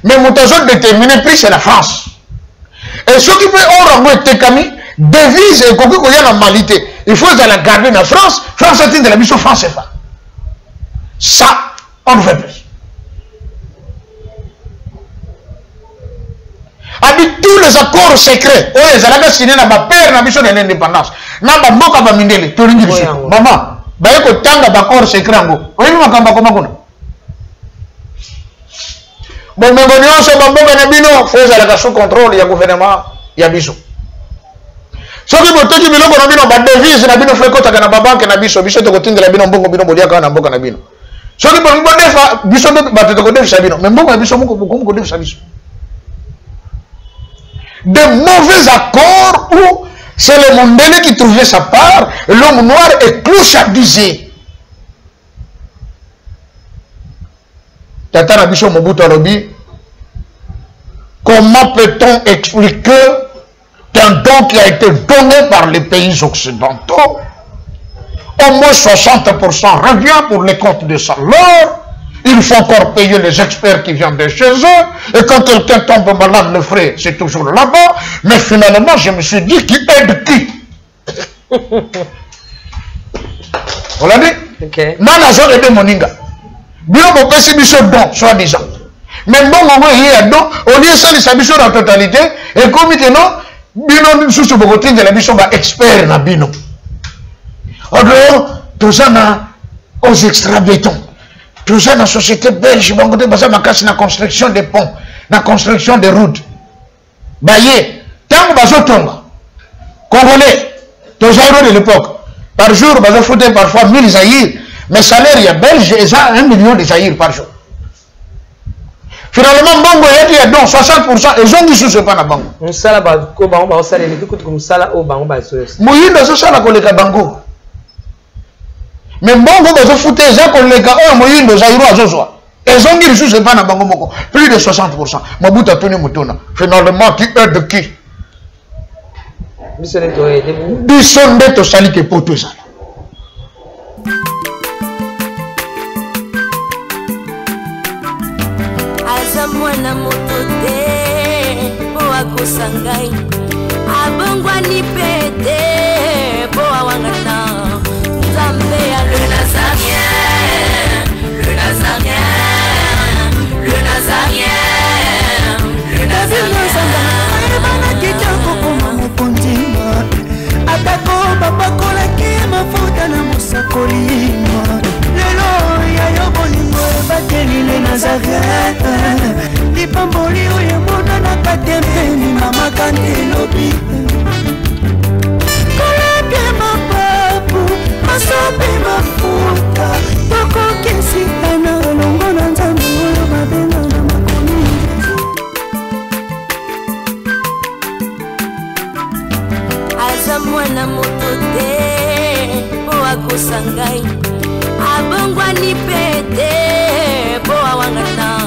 mais moto azo déterminer prix c'est la France et ce qui fait or yango etekami devise et koki koya na Mali te il faut la garder na France est de la mission France c'est pas ça on ne fait plus avec tous les accords secrets oyo ezalaka signé na ba père na biso de l'indépendance na ba mboka ba mindele to lingi biso maman baye ko tanga ba accord secret ngo oyo makamba koma kuna bon mengo nyonso ba mboka na bino faut ezalaka sous contrôle ya gouvernement ya biso soki boteki biloko na bino ba devise na bino fréquente na ba banque na biso biso to kotindela bino mbongo bino boliaka na mboka na bino soki bo defa biso ba to ko defisa bino mais mbongo na biso moko defisa biso de mauvais accords où c'est le Mondele qui trouvait sa part, l'homme noir est clochardisé. Tata Nabiso Mobutu Alobi, comment peut-on expliquer qu'un don qui a été donné par les pays occidentaux, au moins 60% revient pour les comptes de salaire. Il faut encore payer les experts qui viennent de chez eux. Et quand quelqu'un tombe malade, le frais, c'est toujours là-bas. Mais finalement, je me suis dit, qui aide qui? On l'a dit? Ok. Nana zo aidé Moninga. Bien mon père, c'est biso don, soi-disant. Mais bon, il y a don, on dit ça, les biso en totalité. Et comme il dit non, bino, sous ce bocotin de la biso, va expert na bino. En dehors, tout ça, aux extra-bétons. Tout ça dans la société belge, la construction des ponts, la construction des routes. Baye, tant que vous tonga, Congolais, tous les de l'époque, par jour, vous foutez parfois 1000 zaïrs, mais salaire, il y a belge, et ça, 1 million de zaïrs par jour. Finalement, Bongo, il y a donc 60%, et ont dit que ce n'est pas na Bango. Moussala, ko bango, ba osala, il écoute comme ça, au bango, ba soyez. Mouyine, c'est ça, la collègue Bango. Mais bon, vous avez foutu les gens qu'on les gars, oh, moyen de Zaïro à Zozoa. Ils ont dit que ce n'est pas na Bango Moko. Plus de 60%. Mobutu a tenu Moutona. Finalement, qui aide qui? Bisonne to sali ke poto ça. Azamwana motote, boa kosangai. Abongwa ni pete, boa wangana. Le Nazarien, le Nazarien, le Nazarien, le Azamwana motote, boa kosangai. Abongwa ni pete, boa wangana.